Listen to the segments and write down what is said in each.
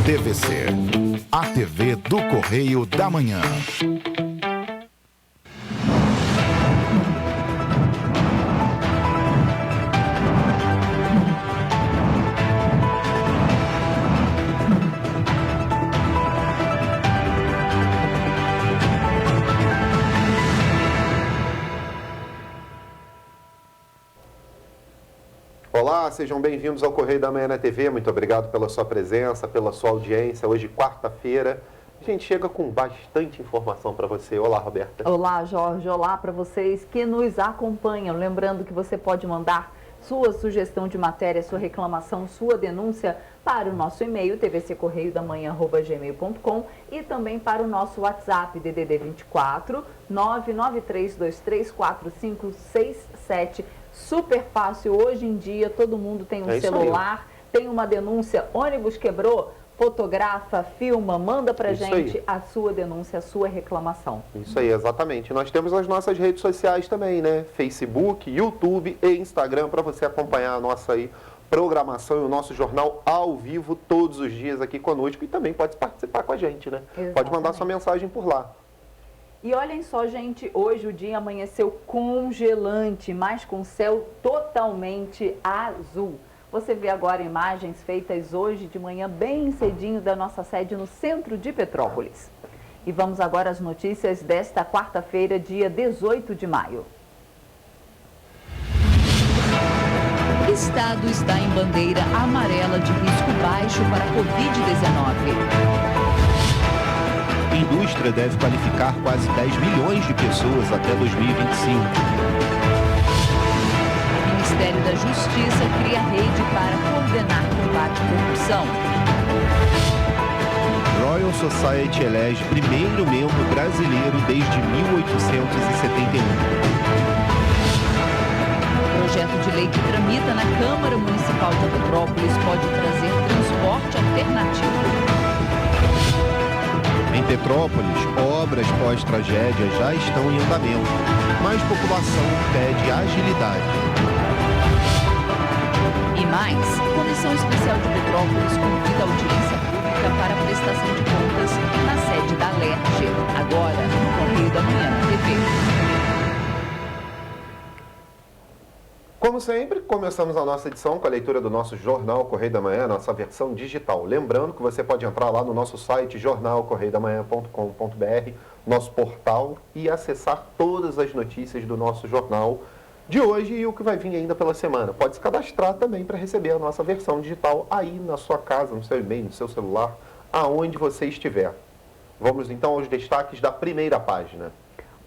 TVC, a TV do Correio da Manhã. Olá, sejam bem-vindos ao Correio da Manhã na TV. Muito obrigado pela sua presença, pela sua audiência. Hoje, quarta-feira, a gente chega com bastante informação para você. Olá, Roberta. Olá, Jorge. Olá para vocês que nos acompanham. Lembrando que você pode mandar sua sugestão de matéria, sua reclamação, sua denúncia para o nosso e-mail tvccorreiodamanhã@gmail.com e também para o nosso WhatsApp DDD 24 993234567. Super fácil, hoje em dia todo mundo tem um celular, tem uma denúncia, ônibus quebrou, fotografa, filma, manda pra gente a sua denúncia, a sua reclamação. Isso aí, exatamente. Nós temos as nossas redes sociais também, né? Facebook, YouTube e Instagram, para você acompanhar a nossa programação e o nosso jornal ao vivo todos os dias aqui conosco, e também pode participar com a gente, né? Exatamente. Pode mandar sua mensagem por lá. E olhem só, gente, hoje o dia amanheceu congelante, mas com céu totalmente azul. Você vê agora imagens feitas hoje de manhã bem cedinho da nossa sede no centro de Petrópolis. E vamos agora às notícias desta quarta-feira, dia 18 de maio. O estado está em bandeira amarela de risco baixo para a Covid-19. A indústria deve qualificar quase 10 milhões de pessoas até 2025. O Ministério da Justiça cria rede para coordenar combate à corrupção. Royal Society elege primeiro membro brasileiro desde 1871. O projeto de lei que tramita na Câmara Municipal de Petrópolis pode trazer transporte alternativo. Em Petrópolis, obras pós-tragédia já estão em andamento, mas a população pede agilidade. E mais, Comissão Especial de Petrópolis convida a audiência pública para a prestação de contas na sede da LERJ, agora no Correio da Manhã na TV. Como sempre, começamos a nossa edição com a leitura do nosso Jornal Correio da Manhã, nossa versão digital. Lembrando que você pode entrar lá no nosso site jornalcorreiodamanhã.com.br, nosso portal, e acessar todas as notícias do nosso jornal de hoje e o que vai vir ainda pela semana. Pode se cadastrar também para receber a nossa versão digital aí na sua casa, no seu e-mail, no seu celular, aonde você estiver. Vamos então aos destaques da primeira página.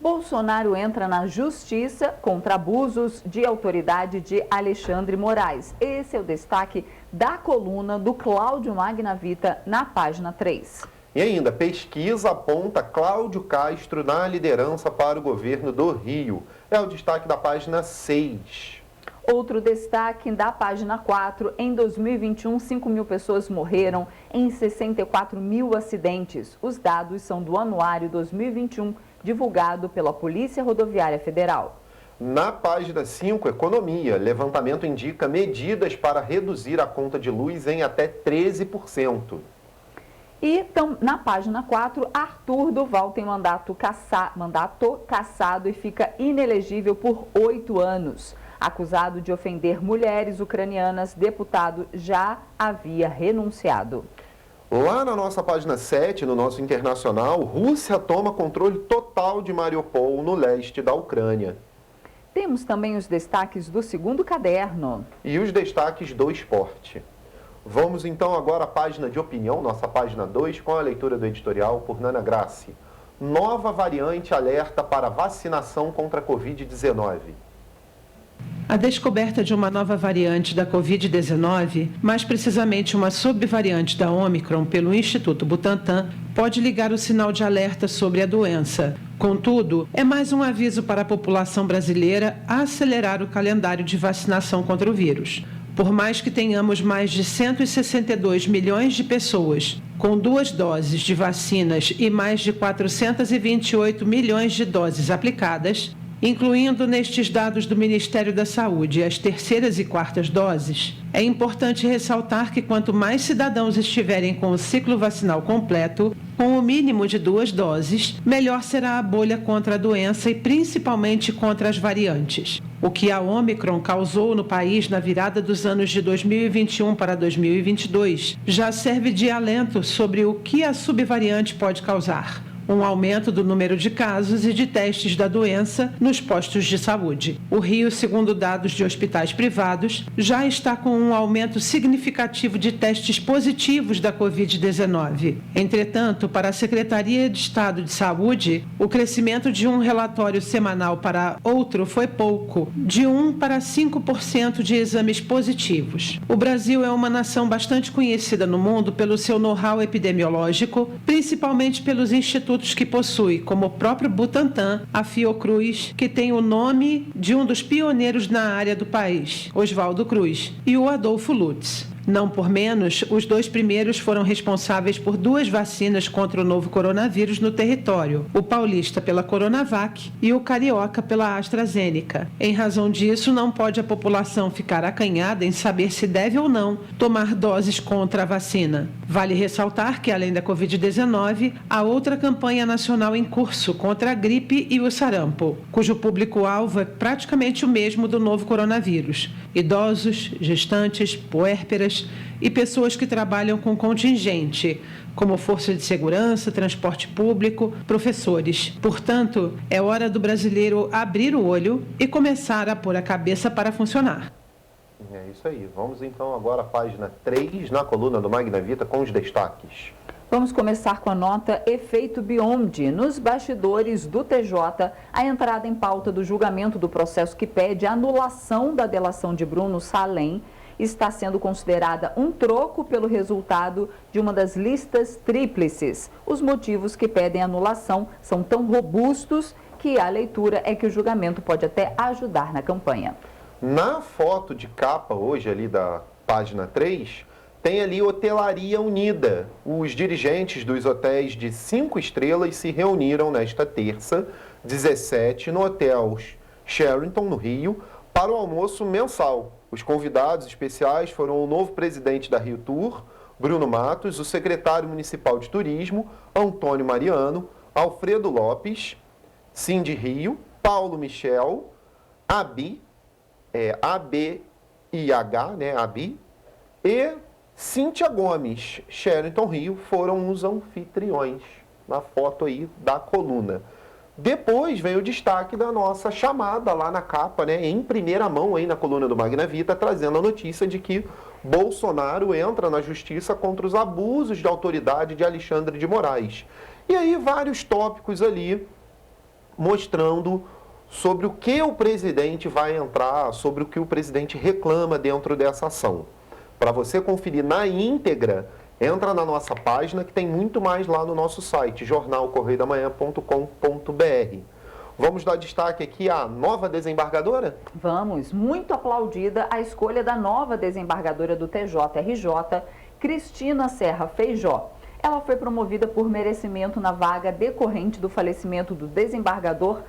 Bolsonaro entra na justiça contra abusos de autoridade de Alexandre Moraes. Esse é o destaque da coluna do Cláudio Magnavita na página 3. E ainda, pesquisa aponta Cláudio Castro na liderança para o governo do Rio. É o destaque da página 6. Outro destaque da página 4, em 2021, 5 mil pessoas morreram em 64 mil acidentes. Os dados são do anuário 2021, divulgado pela Polícia Rodoviária Federal. Na página 5, Economia, levantamento indica medidas para reduzir a conta de luz em até 13%. E na página 4, Arthur Duval tem mandato cassado e fica inelegível por 8 anos. Acusado de ofender mulheres ucranianas, deputado já havia renunciado. Lá na nossa página 7, no nosso internacional, Rússia toma controle total de Mariupol, no leste da Ucrânia. Temos também os destaques do segundo caderno. E os destaques do esporte. Vamos então agora à página de opinião, nossa página 2, com a leitura do editorial por Nana Grassi. Nova variante alerta para vacinação contra a Covid-19. A descoberta de uma nova variante da Covid-19, mais precisamente uma subvariante da Ômicron pelo Instituto Butantan, pode ligar o sinal de alerta sobre a doença. Contudo, é mais um aviso para a população brasileira a acelerar o calendário de vacinação contra o vírus. Por mais que tenhamos mais de 162 milhões de pessoas com 2 doses de vacinas e mais de 428 milhões de doses aplicadas, Incluindo nestes dados do Ministério da Saúde as terceiras e quartas doses, é importante ressaltar que quanto mais cidadãos estiverem com o ciclo vacinal completo, com o mínimo de 2 doses, melhor será a bolha contra a doença e principalmente contra as variantes. O que a Ômicron causou no país na virada dos anos de 2021 para 2022 já serve de alento sobre o que a subvariante pode causar. Um aumento do número de casos e de testes da doença nos postos de saúde. O Rio, segundo dados de hospitais privados, já está com um aumento significativo de testes positivos da Covid-19. Entretanto, para a Secretaria de Estado de Saúde, o crescimento de um relatório semanal para outro foi pouco, de 1 para 5% de exames positivos. O Brasil é uma nação bastante conhecida no mundo pelo seu know-how epidemiológico, principalmente pelos institutos que possui, como o próprio Butantan, a Fiocruz, que tem o nome de um dos pioneiros na área do país, Oswaldo Cruz, e o Adolfo Lutz. Não por menos, os 2 primeiros foram responsáveis por 2 vacinas contra o novo coronavírus no território, o paulista pela Coronavac e o carioca pela AstraZeneca. Em razão disso, não pode a população ficar acanhada em saber se deve ou não tomar doses contra a vacina. Vale ressaltar que, além da Covid-19, há outra campanha nacional em curso contra a gripe e o sarampo, cujo público-alvo é praticamente o mesmo do novo coronavírus: idosos, gestantes, puérperas e pessoas que trabalham com contingente, como força de segurança, transporte público, professores. Portanto, é hora do brasileiro abrir o olho e começar a pôr a cabeça para funcionar. É isso aí. Vamos então agora à página 3, na coluna do Magna Vita, com os destaques. Vamos começar com a nota Efeito Biondi. Nos bastidores do TJ, a entrada em pauta do julgamento do processo que pede a anulação da delação de Bruno Salem está sendo considerada um troco pelo resultado de uma das listas tríplices. Os motivos que pedem anulação são tão robustos que a leitura é que o julgamento pode até ajudar na campanha. Na foto de capa hoje ali da página 3, tem ali Hotelaria Unida. Os dirigentes dos hotéis de 5 estrelas se reuniram nesta terça, 17, no Hotel Sheraton, no Rio, para o almoço mensal. Os convidados especiais foram o novo presidente da Rio Tour, Bruno Matos, o secretário municipal de turismo, Antônio Mariano, Alfredo Lopes, Cindy Rio, Paulo Michel, Abi, ABIH, né, Abi, e Cíntia Gomes. Sheraton Rio foram os anfitriões na foto aí da coluna. Depois vem o destaque da nossa chamada lá na capa, né, em primeira mão aí na coluna do Magna Vita, trazendo a notícia de que Bolsonaro entra na justiça contra os abusos de autoridade de Alexandre de Moraes. E aí vários tópicos ali mostrando sobre o que o presidente vai entrar, sobre o que o presidente reclama dentro dessa ação. Para você conferir na íntegra, entra na nossa página que tem muito mais lá no nosso site, jornalcorreiodamanhã.com.br. Vamos dar destaque aqui à nova desembargadora? Vamos. Muito aplaudida a escolha da nova desembargadora do TJRJ, Cristina Serra Feijó. Ela foi promovida por merecimento na vaga decorrente do falecimento do desembargador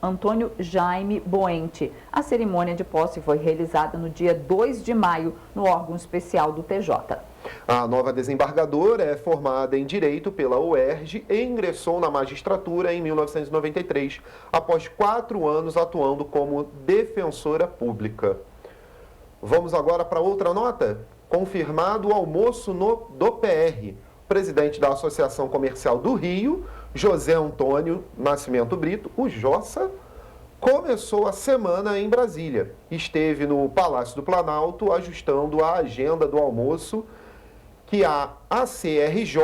Antônio Jaime Boente. A cerimônia de posse foi realizada no dia 2 de maio, no órgão especial do TJ. A nova desembargadora é formada em Direito pela UERJ e ingressou na magistratura em 1993, após 4 anos atuando como defensora pública. Vamos agora para outra nota? Confirmado o almoço do PR. O presidente da Associação Comercial do Rio, José Antônio Nascimento Brito, o Jossa, começou a semana em Brasília. Esteve no Palácio do Planalto ajustando a agenda do almoço que a ACRJ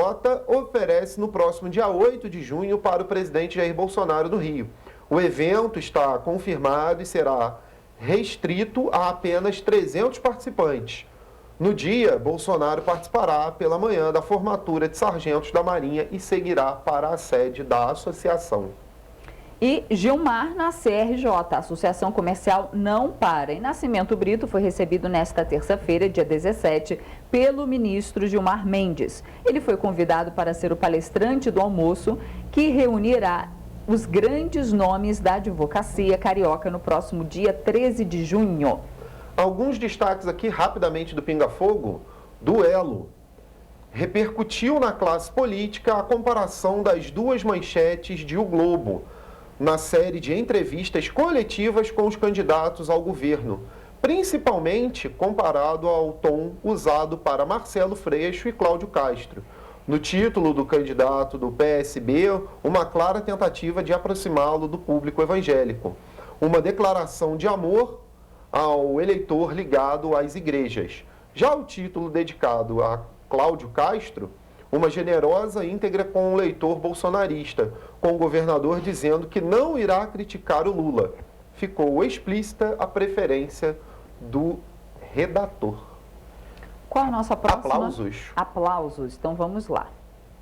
oferece no próximo dia 8 de junho para o presidente Jair Bolsonaro do Rio. O evento está confirmado e será restrito a apenas 300 participantes. No dia, Bolsonaro participará pela manhã da formatura de sargentos da Marinha e seguirá para a sede da associação. E Gilmar na CRJ, a Associação Comercial não para. E Nascimento Brito foi recebido nesta terça-feira, dia 17, pelo ministro Gilmar Mendes. Ele foi convidado para ser o palestrante do almoço, que reunirá os grandes nomes da advocacia carioca no próximo dia 13 de junho. Alguns destaques aqui rapidamente do Pinga Fogo. Duelo. Repercutiu na classe política a comparação das duas manchetes de O Globo, na série de entrevistas coletivas com os candidatos ao governo, principalmente comparado ao tom usado para Marcelo Freixo e Cláudio Castro. No título do candidato do PSB, uma clara tentativa de aproximá-lo do público evangélico. Uma declaração de amor ao eleitor ligado às igrejas. Já o título dedicado a Cláudio Castro, uma generosa íntegra com o leitor bolsonarista, com o governador dizendo que não irá criticar o Lula. Ficou explícita a preferência do redator. Qual a nossa próxima? Aplausos. Aplausos. Então vamos lá.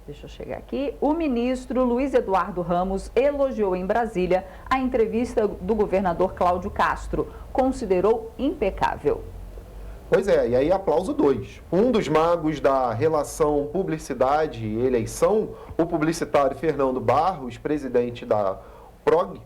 Deixa eu chegar aqui. O ministro Luiz Eduardo Ramos elogiou em Brasília a entrevista do governador Cláudio Castro. Considerou impecável. Pois é, e aí aplauso 2. Um dos magos da relação publicidade e eleição, o publicitário Fernando Barros, presidente da PROG,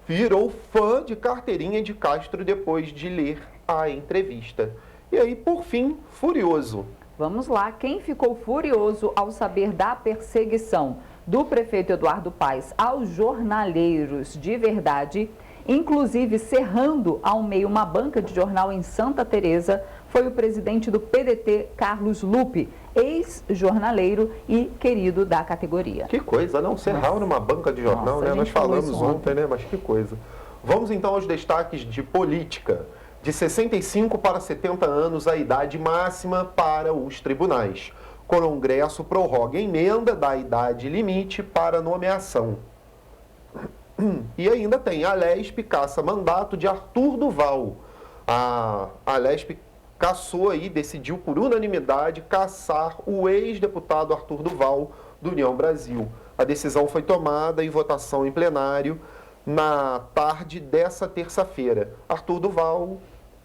virou fã de carteirinha de Castro depois de ler a entrevista. E aí, por fim, furioso. Vamos lá, quem ficou furioso ao saber da perseguição do prefeito Eduardo Paes aos jornaleiros de verdade, inclusive cerrando ao meio uma banca de jornal em Santa Teresa, foi o presidente do PDT, Carlos Lupe, ex-jornaleiro e querido da categoria. Que coisa, não? Serrar numa banca de jornal, Nossa, né? Nós falamos ontem, ontem, né? Mas que coisa. Vamos então aos destaques de política. De 65 para 70 anos, a idade máxima para os tribunais. Congresso prorroga emenda da idade limite para nomeação. E ainda tem a LESP caça mandato de Arthur Duval. A LESP cassou aí, decidiu por unanimidade caçar o ex-deputado Arthur Duval do União Brasil. A decisão foi tomada em votação em plenário na tarde dessa terça-feira. Arthur Duval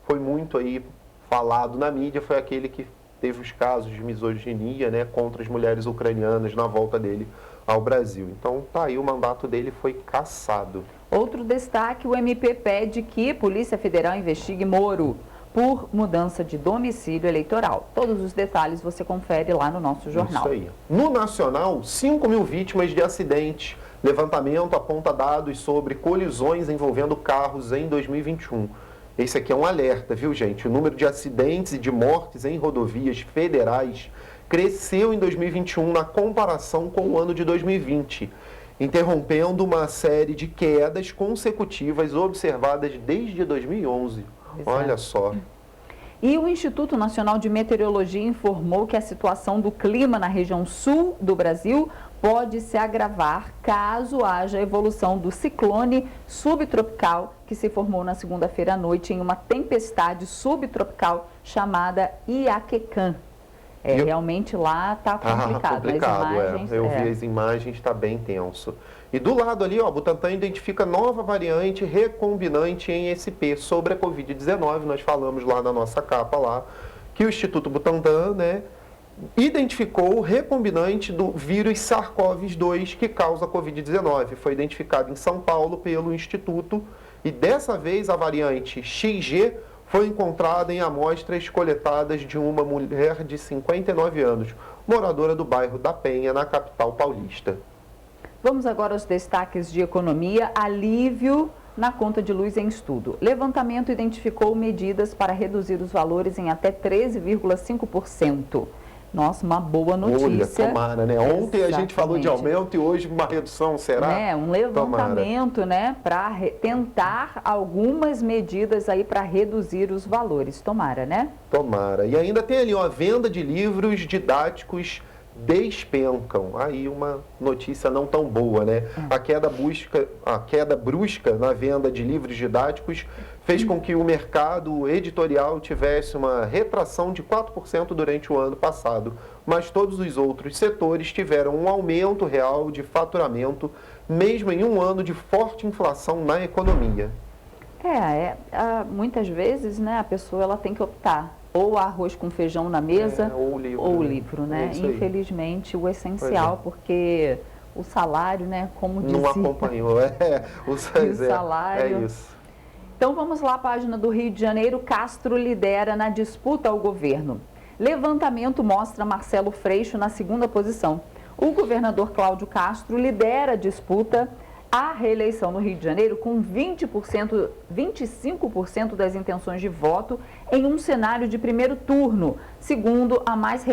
foi muito aí falado na mídia, foi aquele que teve os casos de misoginia, né, contra as mulheres ucranianas na volta dele ao Brasil. Então, tá aí, o mandato dele foi cassado. Outro destaque, o MP pede que a Polícia Federal investigue Moro por mudança de domicílio eleitoral. Todos os detalhes você confere lá no nosso jornal. Isso aí. No Nacional, 5.000 vítimas de acidentes. Levantamento aponta dados sobre colisões envolvendo carros em 2021. Esse aqui é um alerta, viu, gente? O número de acidentes e de mortes em rodovias federais cresceu em 2021 na comparação com o ano de 2020, interrompendo uma série de quedas consecutivas observadas desde 2011. Olha só. E o Instituto Nacional de Meteorologia informou que a situação do clima na região sul do Brasil pode se agravar caso haja evolução do ciclone subtropical que se formou na segunda-feira à noite em uma tempestade subtropical chamada Iaquecã. Realmente lá está complicado. Complicado, as imagens, Eu vi as imagens, está bem tenso. E do lado ali, ó, Butantan identifica nova variante recombinante em SP sobre a Covid-19. Nós falamos lá na nossa capa lá, que o Instituto Butantan, né, identificou o recombinante do vírus SARS-CoV-2 que causa a Covid-19. Foi identificado em São Paulo pelo Instituto e dessa vez a variante XG foi encontrada em amostras coletadas de uma mulher de 59 anos, moradora do bairro da Penha, na capital paulista. Vamos agora aos destaques de economia. Alívio na conta de luz em estudo. Levantamento identificou medidas para reduzir os valores em até 13,5%. Nossa, uma boa notícia. Olha, tomara, né? Ontem a gente falou de aumento e hoje uma redução, será? Um levantamento, né, para tentar algumas medidas aí para reduzir os valores. Tomara, né? Tomara. E ainda tem ali, ó, a venda de livros didáticos despencam. Aí uma notícia não tão boa, né? A queda brusca na venda de livros didáticos fez com que o mercado editorial tivesse uma retração de 4% durante o ano passado, mas todos os outros setores tiveram um aumento real de faturamento, mesmo em um ano de forte inflação na economia. Muitas vezes, né, a pessoa ela tem que optar ou arroz com feijão na mesa ou o livro, né? Infelizmente, o essencial, porque o salário, né? Como dizia. Não acompanhou, o salário. É isso. Então vamos lá, página do Rio de Janeiro. Castro lidera na disputa ao governo. Levantamento mostra Marcelo Freixo na segunda posição. O governador Cláudio Castro lidera a disputa à reeleição no Rio de Janeiro com 25% das intenções de voto em um cenário de primeiro turno, segundo a mais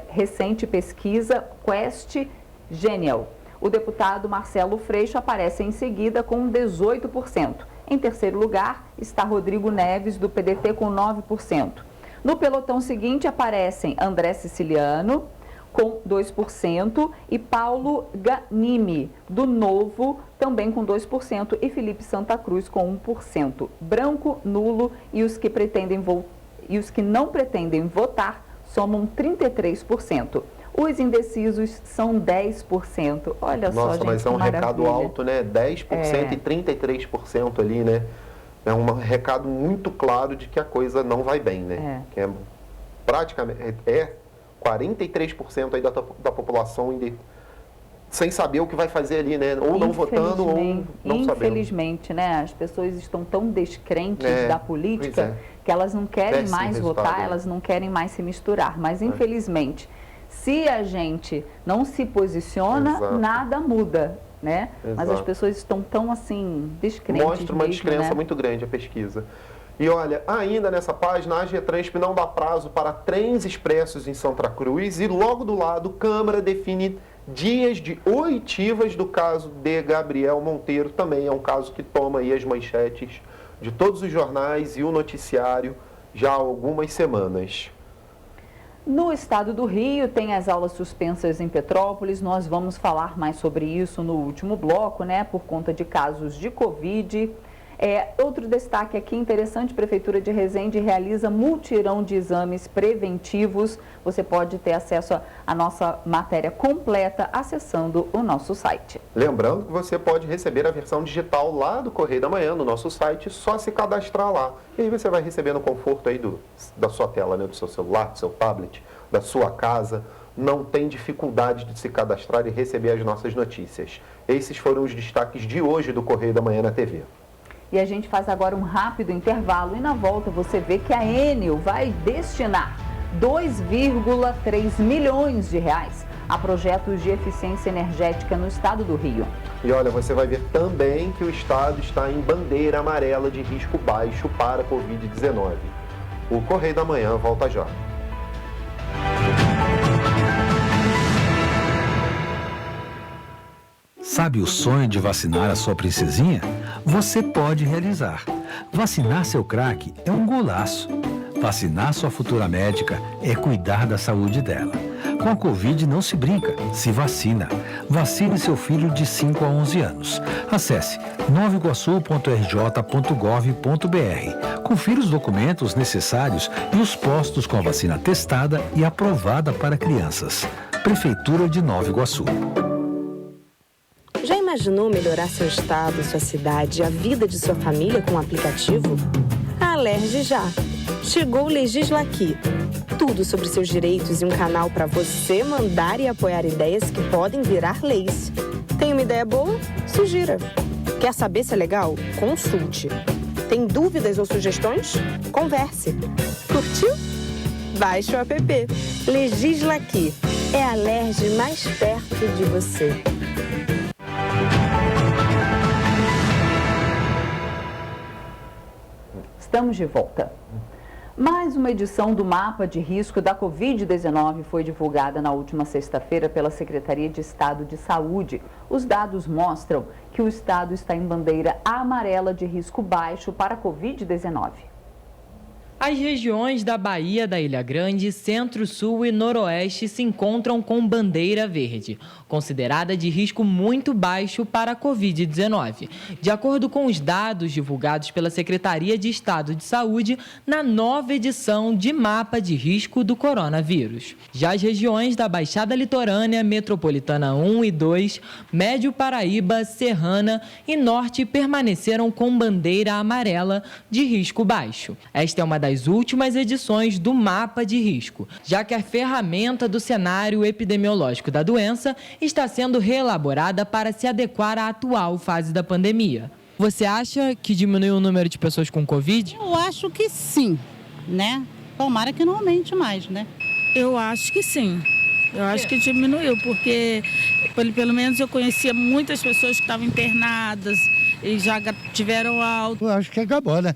recente pesquisa Quest Genial. O deputado Marcelo Freixo aparece em seguida com 18%. Em terceiro lugar está Rodrigo Neves, do PDT, com 9%. No pelotão seguinte aparecem André Siciliano, com 2%, e Paulo Ganimi, do Novo, também com 2%, e Felipe Santa Cruz, com 1%. Branco, nulo e os que não pretendem votar somam 33%. Os indecisos são 10%. Olha só, gente, nossa, mas é um recado alto, né? 10% e 33% ali, né? É um recado muito claro de que a coisa não vai bem, né? Que é praticamente 43% aí da população sem saber o que vai fazer ali, né? Ou não votando ou não sabendo. Infelizmente, né? As pessoas estão tão descrentes da política que elas não querem mais votar, elas não querem mais se misturar. Mas, infelizmente, se a gente não se posiciona, nada muda, né? Mas as pessoas estão tão, assim, descrentes. Mostra uma descrença muito grande a pesquisa. E olha, ainda nessa página, a Getransp não dá prazo para trens expressos em Santa Cruz e logo do lado, Câmara define dias de oitivas do caso de Gabriel Monteiro. Também é um caso que toma aí as manchetes de todos os jornais e o noticiário já há algumas semanas. No estado do Rio, tem as aulas suspensas em Petrópolis. Nós vamos falar mais sobre isso no último bloco, né? Por conta de casos de Covid. Outro destaque aqui interessante, Prefeitura de Resende realiza mutirão de exames preventivos. Você pode ter acesso à nossa matéria completa acessando o nosso site. Lembrando que você pode receber a versão digital lá do Correio da Manhã, no nosso site, só se cadastrar lá. E aí você vai receber no conforto aí da sua tela, né, do seu celular, do seu tablet, da sua casa. Não tem dificuldade de se cadastrar e receber as nossas notícias. Esses foram os destaques de hoje do Correio da Manhã na TV. E a gente faz agora um rápido intervalo e na volta você vê que a Enel vai destinar 2,3 milhões de reais a projetos de eficiência energética no estado do Rio. E olha, você vai ver também que o estado está em bandeira amarela de risco baixo para a Covid-19. O Correio da Manhã volta já. Sabe o sonho de vacinar a sua princesinha? Você pode realizar. Vacinar seu craque é um golaço. Vacinar sua futura médica é cuidar da saúde dela. Com a Covid não se brinca, se vacina. Vacine seu filho de 5 a 11 anos. Acesse novaiguaçu.rj.gov.br. Confira os documentos necessários e os postos com a vacina testada e aprovada para crianças. Prefeitura de Nova Iguaçu. Já imaginou melhorar seu estado, sua cidade e a vida de sua família com um aplicativo? A Alerj já. Chegou o Legisla Aqui. Tudo sobre seus direitos e um canal para você mandar e apoiar ideias que podem virar leis. Tem uma ideia boa? Sugira. Quer saber se é legal? Consulte. Tem dúvidas ou sugestões? Converse. Curtiu? Baixe o app. Legisla Aqui. É a Alerj mais perto de você. Estamos de volta. Mais uma edição do Mapa de Risco da Covid-19 foi divulgada na última sexta-feira pela Secretaria de Estado de Saúde. Os dados mostram que o estado está em bandeira amarela de risco baixo para a Covid-19. As regiões da Bahia, da Ilha Grande, Centro-Sul e Noroeste se encontram com bandeira verde, considerada de risco muito baixo para a Covid-19, de acordo com os dados divulgados pela Secretaria de Estado de Saúde na nova edição de Mapa de Risco do Coronavírus. Já as regiões da Baixada Litorânea, Metropolitana 1 e 2, Médio Paraíba, Serrana e Norte permaneceram com bandeira amarela de risco baixo. Esta é uma das das últimas edições do Mapa de Risco, já que a ferramenta do cenário epidemiológico da doença está sendo reelaborada para se adequar à atual fase da pandemia. Você acha que diminuiu o número de pessoas com Covid? Eu acho que sim, né? Tomara que não aumente mais, né? Eu acho que sim. Eu acho que diminuiu, porque pelo menos eu conhecia muitas pessoas que estavam internadas e já tiveram alta. Eu acho que acabou, né?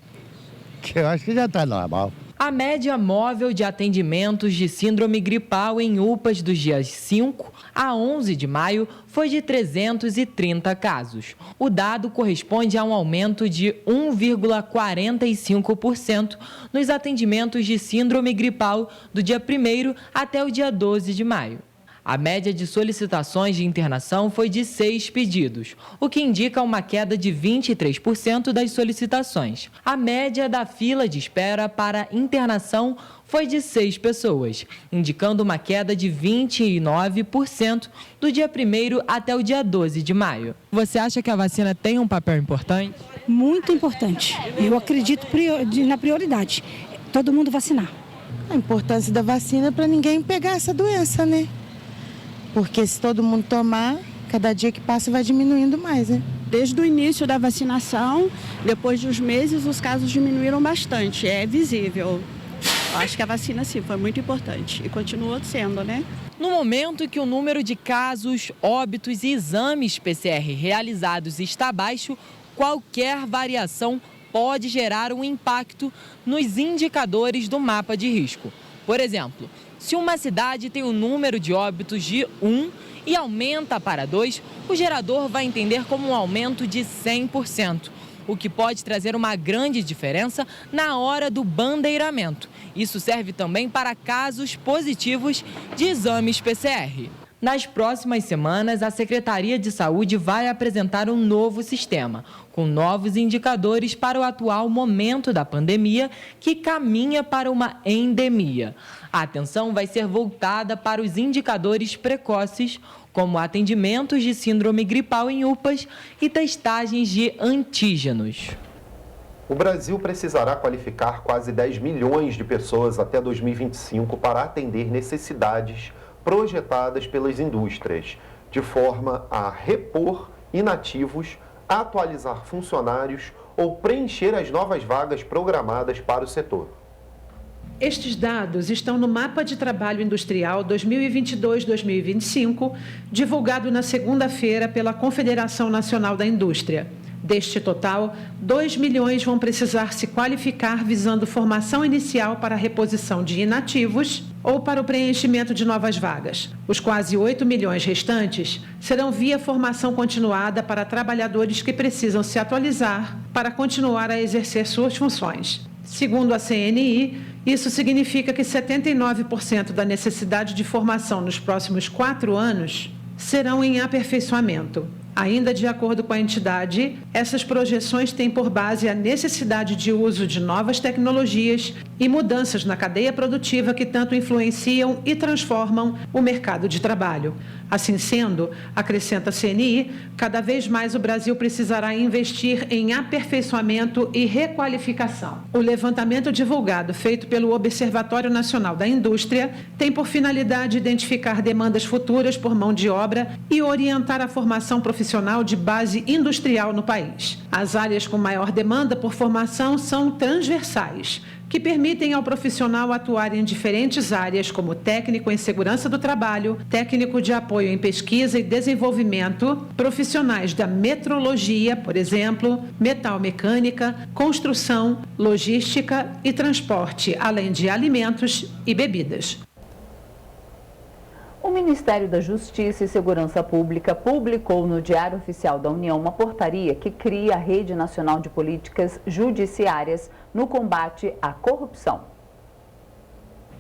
Eu acho que já está normal. A média móvel de atendimentos de síndrome gripal em UPAs dos dias 5 a 11 de maio foi de 330 casos. O dado corresponde a um aumento de 1,45% nos atendimentos de síndrome gripal do dia 1º até o dia 12 de maio. A média de solicitações de internação foi de 6 pedidos, o que indica uma queda de 23% das solicitações. A média da fila de espera para internação foi de 6 pessoas, indicando uma queda de 29% do dia 1º até o dia 12 de maio. Você acha que a vacina tem um papel importante? Muito importante. Eu acredito na prioridade. Todo mundo vacinar. A importância da vacina é para ninguém pegar essa doença, né? Porque se todo mundo tomar, cada dia que passa vai diminuindo mais, né? Desde o início da vacinação, depois de uns meses, os casos diminuíram bastante. É visível. Eu acho que a vacina, sim, foi muito importante e continua sendo, né? No momento em que o número de casos, óbitos e exames PCR realizados está baixo, qualquer variação pode gerar um impacto nos indicadores do mapa de risco. Por exemplo, se uma cidade tem um número de óbitos de 1 e aumenta para 2, o gerador vai entender como um aumento de 100%, o que pode trazer uma grande diferença na hora do bandeiramento. Isso serve também para casos positivos de exames PCR. Nas próximas semanas, a Secretaria de Saúde vai apresentar um novo sistema, com novos indicadores para o atual momento da pandemia, que caminha para uma endemia. A atenção vai ser voltada para os indicadores precoces, como atendimentos de síndrome gripal em UPAs e testagens de antígenos. O Brasil precisará qualificar quase 10 milhões de pessoas até 2025 para atender necessidades projetadas pelas indústrias, de forma a repor inativos, atualizar funcionários ou preencher as novas vagas programadas para o setor. Estes dados estão no Mapa de Trabalho Industrial 2022-2025, divulgado na segunda-feira pela Confederação Nacional da Indústria. Deste total, 2 milhões vão precisar se qualificar visando formação inicial para a reposição de inativos ou para o preenchimento de novas vagas. Os quase 8 milhões restantes serão via formação continuada para trabalhadores que precisam se atualizar para continuar a exercer suas funções. Segundo a CNI, isso significa que 79% da necessidade de formação nos próximos 4 anos serão em aperfeiçoamento. Ainda de acordo com a entidade, essas projeções têm por base a necessidade de uso de novas tecnologias e mudanças na cadeia produtiva que tanto influenciam e transformam o mercado de trabalho. Assim sendo, acrescenta a CNI, cada vez mais o Brasil precisará investir em aperfeiçoamento e requalificação. O levantamento divulgado, feito pelo Observatório Nacional da Indústria, tem por finalidade identificar demandas futuras por mão de obra e orientar a formação profissional de base industrial no país. As áreas com maior demanda por formação são transversais, que permitem ao profissional atuar em diferentes áreas, como técnico em segurança do trabalho, técnico de apoio em pesquisa e desenvolvimento, profissionais da metrologia, por exemplo, metalmecânica, construção, logística e transporte, além de alimentos e bebidas. O Ministério da Justiça e Segurança Pública publicou no Diário Oficial da União uma portaria que cria a Rede Nacional de Políticas Judiciárias no combate à corrupção.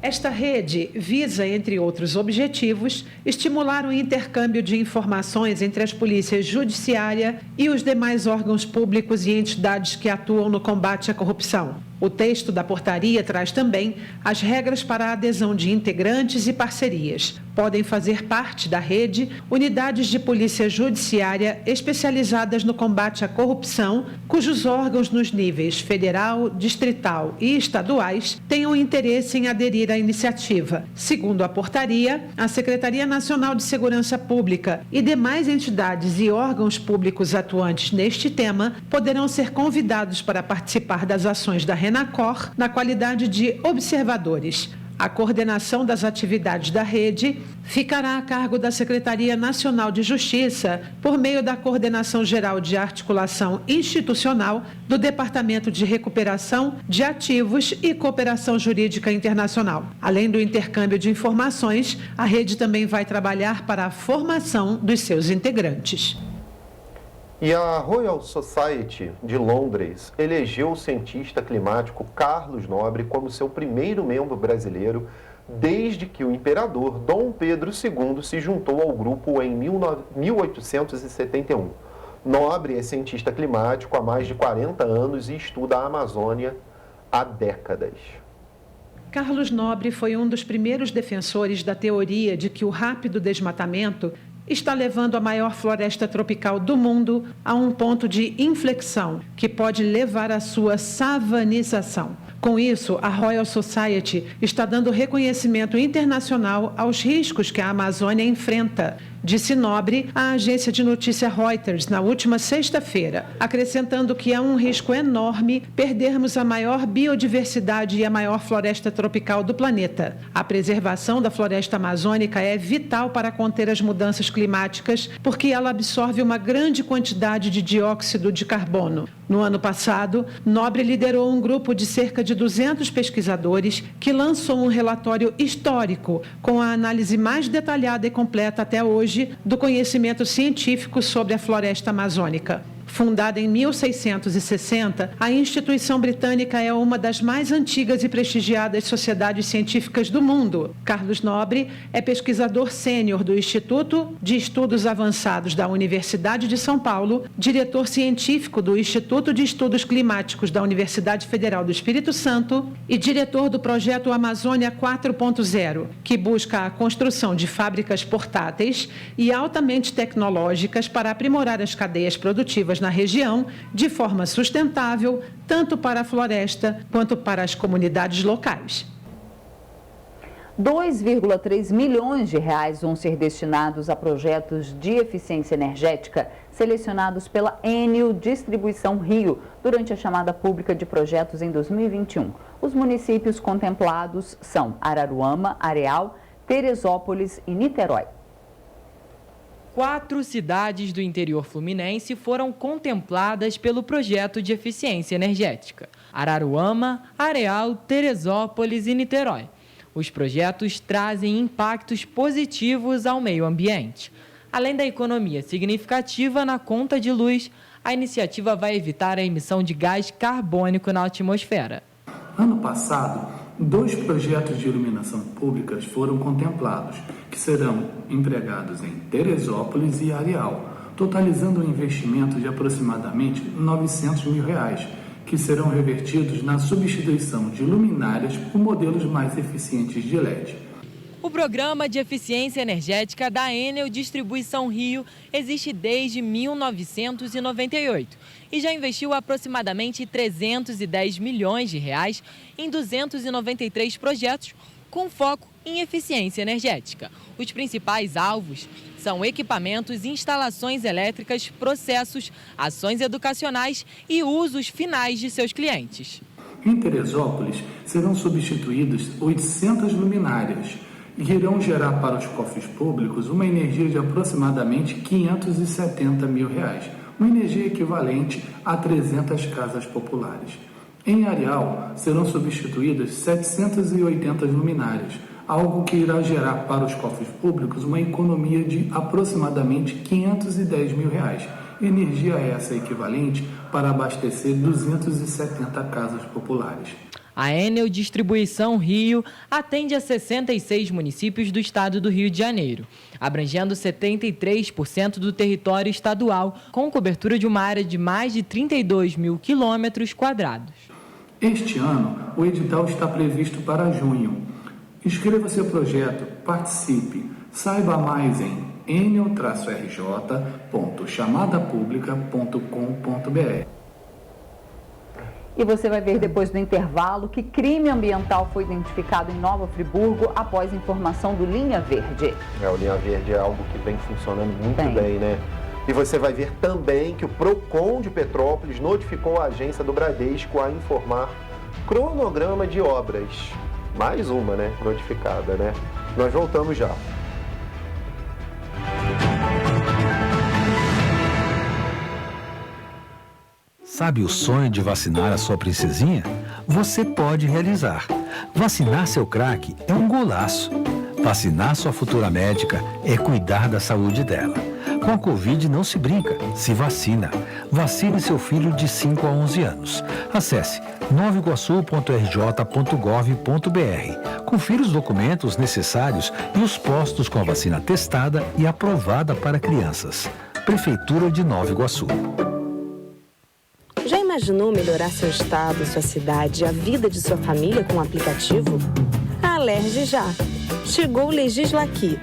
Esta rede visa, entre outros objetivos, estimular o intercâmbio de informações entre as polícias judiciária e os demais órgãos públicos e entidades que atuam no combate à corrupção. O texto da portaria traz também as regras para a adesão de integrantes e parcerias. Podem fazer parte da rede unidades de polícia judiciária especializadas no combate à corrupção, cujos órgãos nos níveis federal, distrital e estaduais tenham interesse em aderir à iniciativa. Segundo a portaria, a Secretaria Nacional de Segurança Pública e demais entidades e órgãos públicos atuantes neste tema poderão ser convidados para participar das ações da Renacor na qualidade de observadores. A coordenação das atividades da rede ficará a cargo da Secretaria Nacional de Justiça, por meio da Coordenação Geral de Articulação Institucional do Departamento de Recuperação de Ativos e Cooperação Jurídica Internacional. Além do intercâmbio de informações, a rede também vai trabalhar para a formação dos seus integrantes. E a Royal Society de Londres elegeu o cientista climático Carlos Nobre como seu primeiro membro brasileiro desde que o imperador Dom Pedro II se juntou ao grupo em 1871. Nobre é cientista climático há mais de 40 anos e estuda a Amazônia há décadas. Carlos Nobre foi um dos primeiros defensores da teoria de que o rápido desmatamento está levando a maior floresta tropical do mundo a um ponto de inflexão que pode levar à sua savanização. Com isso, a Royal Society está dando reconhecimento internacional aos riscos que a Amazônia enfrenta, disse Nobre à agência de notícia Reuters na última sexta-feira, acrescentando que é um risco enorme perdermos a maior biodiversidade e a maior floresta tropical do planeta. A preservação da floresta amazônica é vital para conter as mudanças climáticas, porque ela absorve uma grande quantidade de dióxido de carbono. No ano passado, Nobre liderou um grupo de cerca de 200 pesquisadores que lançou um relatório histórico com a análise mais detalhada e completa até hoje do conhecimento científico sobre a floresta amazônica. Fundada em 1660, a instituição britânica é uma das mais antigas e prestigiadas sociedades científicas do mundo. Carlos Nobre é pesquisador sênior do Instituto de Estudos Avançados da Universidade de São Paulo, diretor científico do Instituto de Estudos Climáticos da Universidade Federal do Espírito Santo e diretor do projeto Amazônia 4.0, que busca a construção de fábricas portáteis e altamente tecnológicas para aprimorar as cadeias produtivas na região de forma sustentável, tanto para a floresta quanto para as comunidades locais. 2,3 milhões de reais vão ser destinados a projetos de eficiência energética selecionados pela Enel Distribuição Rio durante a chamada pública de projetos em 2021. Os municípios contemplados são Araruama, Areal, Teresópolis e Niterói. 4 cidades do interior fluminense foram contempladas pelo projeto de eficiência energética: Araruama, Areal, Teresópolis e Niterói. Os projetos trazem impactos positivos ao meio ambiente. Além da economia significativa na conta de luz, a iniciativa vai evitar a emissão de gás carbônico na atmosfera. Ano passado, 2 projetos de iluminação públicas foram contemplados, que serão empregados em Teresópolis e Areal, totalizando um investimento de aproximadamente R$ 900 mil, que serão revertidos na substituição de luminárias por modelos mais eficientes de LED. O programa de eficiência energética da Enel Distribuição Rio existe desde 1998 e já investiu aproximadamente 310 milhões de reais em 293 projetos com foco em eficiência energética. Os principais alvos são equipamentos, instalações elétricas, processos, ações educacionais e usos finais de seus clientes. Em Teresópolis, serão substituídas 800 luminárias e irão gerar para os cofres públicos uma energia de aproximadamente R$ 570 mil, uma energia equivalente a 300 casas populares. Em Areal, serão substituídas 780 luminárias, algo que irá gerar para os cofres públicos uma economia de aproximadamente R$ 510 mil, energia essa equivalente para abastecer 270 casas populares. A Enel Distribuição Rio atende a 66 municípios do estado do Rio de Janeiro, abrangendo 73% do território estadual, com cobertura de uma área de mais de 32 mil quilômetros quadrados. Este ano, o edital está previsto para junho. Inscreva seu projeto, participe, saiba mais em enel-rj.chamadapublica.com.br. E você vai ver depois do intervalo que crime ambiental foi identificado em Nova Friburgo após informação do Linha Verde. O Linha Verde é algo que vem funcionando muito bem, né? E você vai ver também que o PROCON de Petrópolis notificou a agência do Bradesco a informar cronograma de obras. Mais uma, né? Notificada, né? Nós voltamos já. Sabe o sonho de vacinar a sua princesinha? Você pode realizar. Vacinar seu craque é um golaço. Vacinar sua futura médica é cuidar da saúde dela. Com a Covid não se brinca, se vacina. Vacine seu filho de 5 a 11 anos. Acesse novaiguaçu.rj.gov.br. Confira os documentos necessários e os postos com a vacina testada e aprovada para crianças. Prefeitura de Nova Iguaçu. Já imaginou melhorar seu estado, sua cidade, a vida de sua família com um aplicativo? A Alerj já. Chegou o Legislaqui.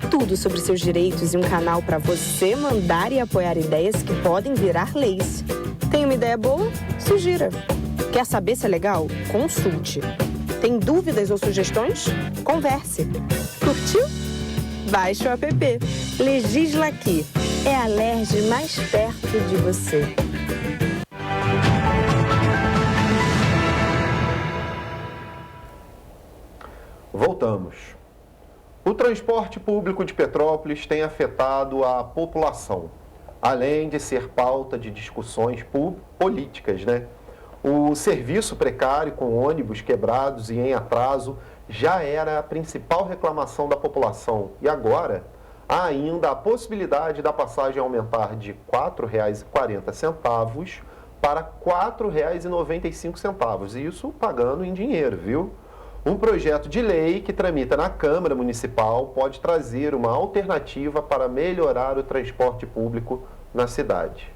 Tudo sobre seus direitos e um canal para você mandar e apoiar ideias que podem virar leis. Tem uma ideia boa? Sugira. Quer saber se é legal? Consulte. Tem dúvidas ou sugestões? Converse. Curtiu? Baixe o app. Legislaqui. É a Alerj mais perto de você. Voltamos. O transporte público de Petrópolis tem afetado a população, além de ser pauta de discussões políticas, né? O serviço precário com ônibus quebrados e em atraso já era a principal reclamação da população. E agora, há ainda a possibilidade da passagem aumentar de R$ 4,40 para R$ 4,95. Isso pagando em dinheiro, viu? Um projeto de lei que tramita na Câmara Municipal pode trazer uma alternativa para melhorar o transporte público na cidade.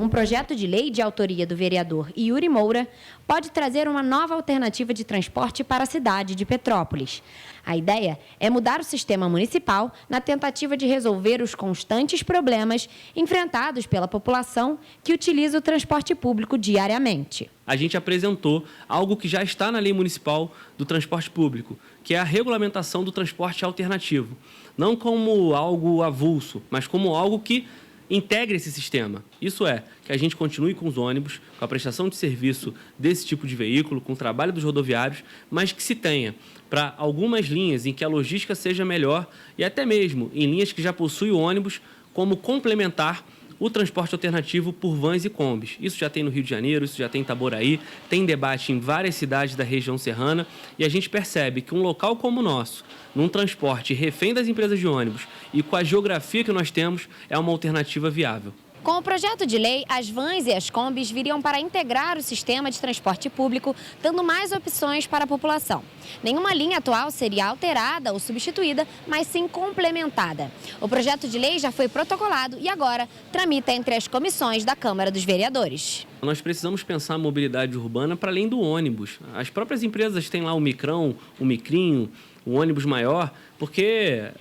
Um projeto de lei de autoria do vereador Yuri Moura pode trazer uma nova alternativa de transporte para a cidade de Petrópolis. A ideia é mudar o sistema municipal na tentativa de resolver os constantes problemas enfrentados pela população que utiliza o transporte público diariamente. A gente apresentou algo que já está na Lei Municipal do Transporte Público, que é a regulamentação do transporte alternativo. Não como algo avulso, mas como algo que integre esse sistema. Isso é, que a gente continue com os ônibus, com a prestação de serviço desse tipo de veículo, com o trabalho dos rodoviários, mas que se tenha para algumas linhas em que a logística seja melhor e até mesmo em linhas que já possuem o ônibus como complementar o transporte alternativo por vans e combis. Isso já tem no Rio de Janeiro, isso já tem em Itaboraí, tem debate em várias cidades da região serrana e a gente percebe que um local como o nosso, num transporte refém das empresas de ônibus e com a geografia que nós temos, é uma alternativa viável. Com o projeto de lei, as vans e as combis viriam para integrar o sistema de transporte público, dando mais opções para a população. Nenhuma linha atual seria alterada ou substituída, mas sim complementada. O projeto de lei já foi protocolado e agora tramita entre as comissões da Câmara dos Vereadores. Nós precisamos pensar a mobilidade urbana para além do ônibus. As próprias empresas têm lá o micrão, o micrinho, o ônibus maior, porque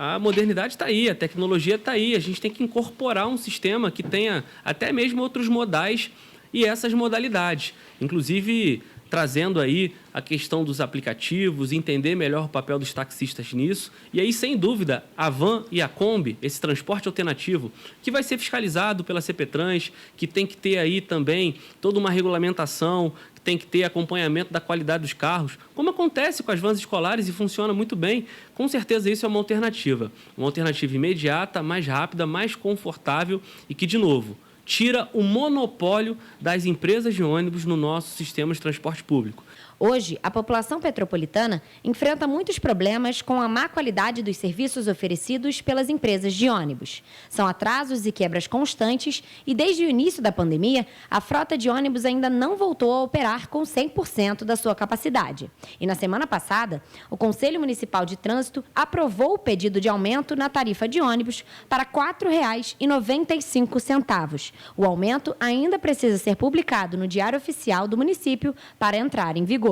a modernidade está aí, a tecnologia está aí. A gente tem que incorporar um sistema que tenha até mesmo outros modais e essas modalidades. Inclusive, trazendo aí a questão dos aplicativos, entender melhor o papel dos taxistas nisso. E aí, sem dúvida, a van e a Kombi, esse transporte alternativo, que vai ser fiscalizado pela CPTrans, que tem que ter aí também toda uma regulamentação, que tem que ter acompanhamento da qualidade dos carros, como acontece com as vans escolares e funciona muito bem. Com certeza isso é uma alternativa imediata, mais rápida, mais confortável e que, de novo, tira o monopólio das empresas de ônibus no nosso sistema de transporte público. Hoje, a população petropolitana enfrenta muitos problemas com a má qualidade dos serviços oferecidos pelas empresas de ônibus. São atrasos e quebras constantes e, desde o início da pandemia, a frota de ônibus ainda não voltou a operar com 100% da sua capacidade. E na semana passada, o Conselho Municipal de Trânsito aprovou o pedido de aumento na tarifa de ônibus para R$ 4,95. O aumento ainda precisa ser publicado no Diário Oficial do município para entrar em vigor.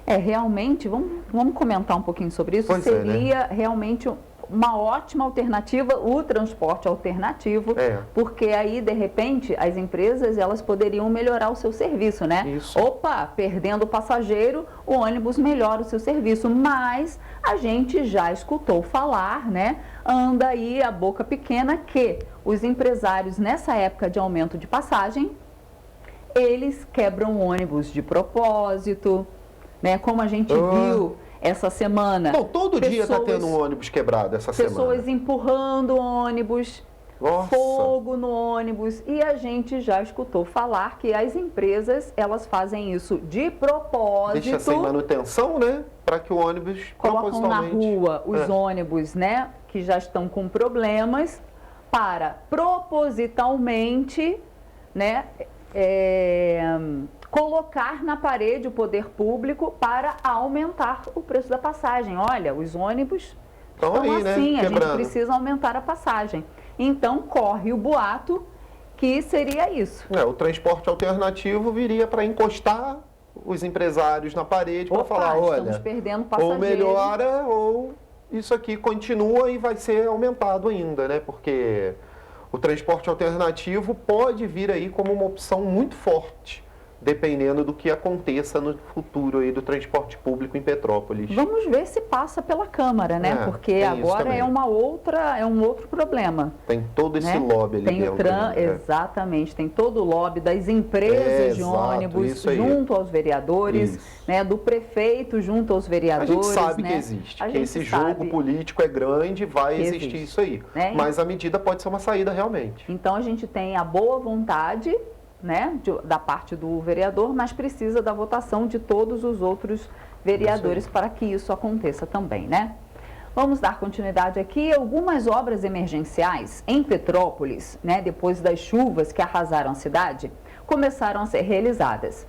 Realmente, vamos comentar um pouquinho sobre isso. Pois Seria realmente uma ótima alternativa, o transporte alternativo, porque aí, de repente, as empresas elas poderiam melhorar o seu serviço, né? Isso. Opa, perdendo o passageiro, o ônibus melhora o seu serviço, mas a gente já escutou falar, né? Anda aí a boca pequena que os empresários, nessa época de aumento de passagem, eles quebram ônibus de propósito, né? Como a gente viu essa semana. Bom, todo dia está tendo um ônibus quebrado essa semana. Pessoas empurrando ônibus, fogo no ônibus. E a gente já escutou falar que as empresas, elas fazem isso de propósito. Deixa sem manutenção, né? Para que o ônibus colocam na rua os ônibus, né? Que já estão com problemas, para propositalmente, né? Colocar na parede o poder público para aumentar o preço da passagem. Olha, os ônibus estão aí, assim, né? A gente precisa aumentar a passagem. Então, corre o boato que seria isso. O transporte alternativo viria para encostar os empresários na parede para falar, olha, estamos perdendo passageiros. Ou melhora ou isso aqui continua e vai ser aumentado ainda, né? Porque o transporte alternativo pode vir aí como uma opção muito forte, dependendo do que aconteça no futuro aí do transporte público em Petrópolis. Vamos ver se passa pela Câmara, né? Porque agora é um outro problema. Tem todo esse lobby ali dentro. Exatamente, tem todo o lobby das empresas de ônibus junto aos vereadores, né? Do prefeito junto aos vereadores. A gente sabe que existe, que esse jogo político é grande, vai existir isso aí. Né? Mas a medida pode ser uma saída realmente. Então a gente tem a boa vontade, né, da parte do vereador, mas precisa da votação de todos os outros vereadores para que isso aconteça também, né? Vamos dar continuidade aqui. Algumas obras emergenciais em Petrópolis, né, depois das chuvas que arrasaram a cidade, começaram a ser realizadas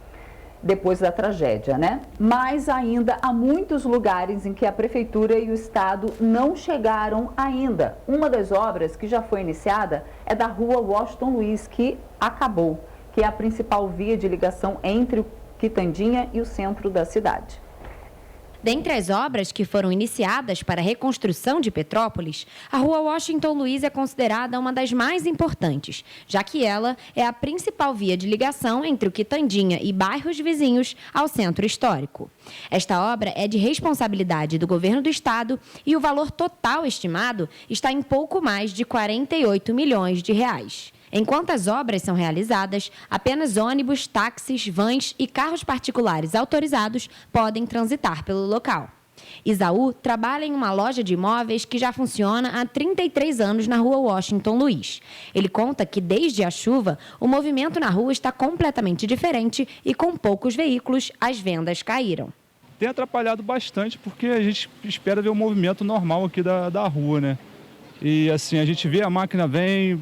depois da tragédia, né? Mas ainda há muitos lugares em que a Prefeitura e o Estado não chegaram ainda. Uma das obras que já foi iniciada é da rua Washington Luiz, que acabou, que é a principal via de ligação entre o Quitandinha e o centro da cidade. Dentre as obras que foram iniciadas para a reconstrução de Petrópolis, a Rua Washington Luiz é considerada uma das mais importantes, já que ela é a principal via de ligação entre o Quitandinha e bairros vizinhos ao centro histórico. Esta obra é de responsabilidade do governo do estado e o valor total estimado está em pouco mais de 48 milhões de reais. Enquanto as obras são realizadas, apenas ônibus, táxis, vans e carros particulares autorizados podem transitar pelo local. Isaú trabalha em uma loja de imóveis que já funciona há 33 anos na rua Washington Luiz. Ele conta que, desde a chuva, o movimento na rua está completamente diferente e, com poucos veículos, as vendas caíram. Tem atrapalhado bastante porque a gente espera ver o movimento normal aqui da rua, né? E assim, a gente vê a máquina vem,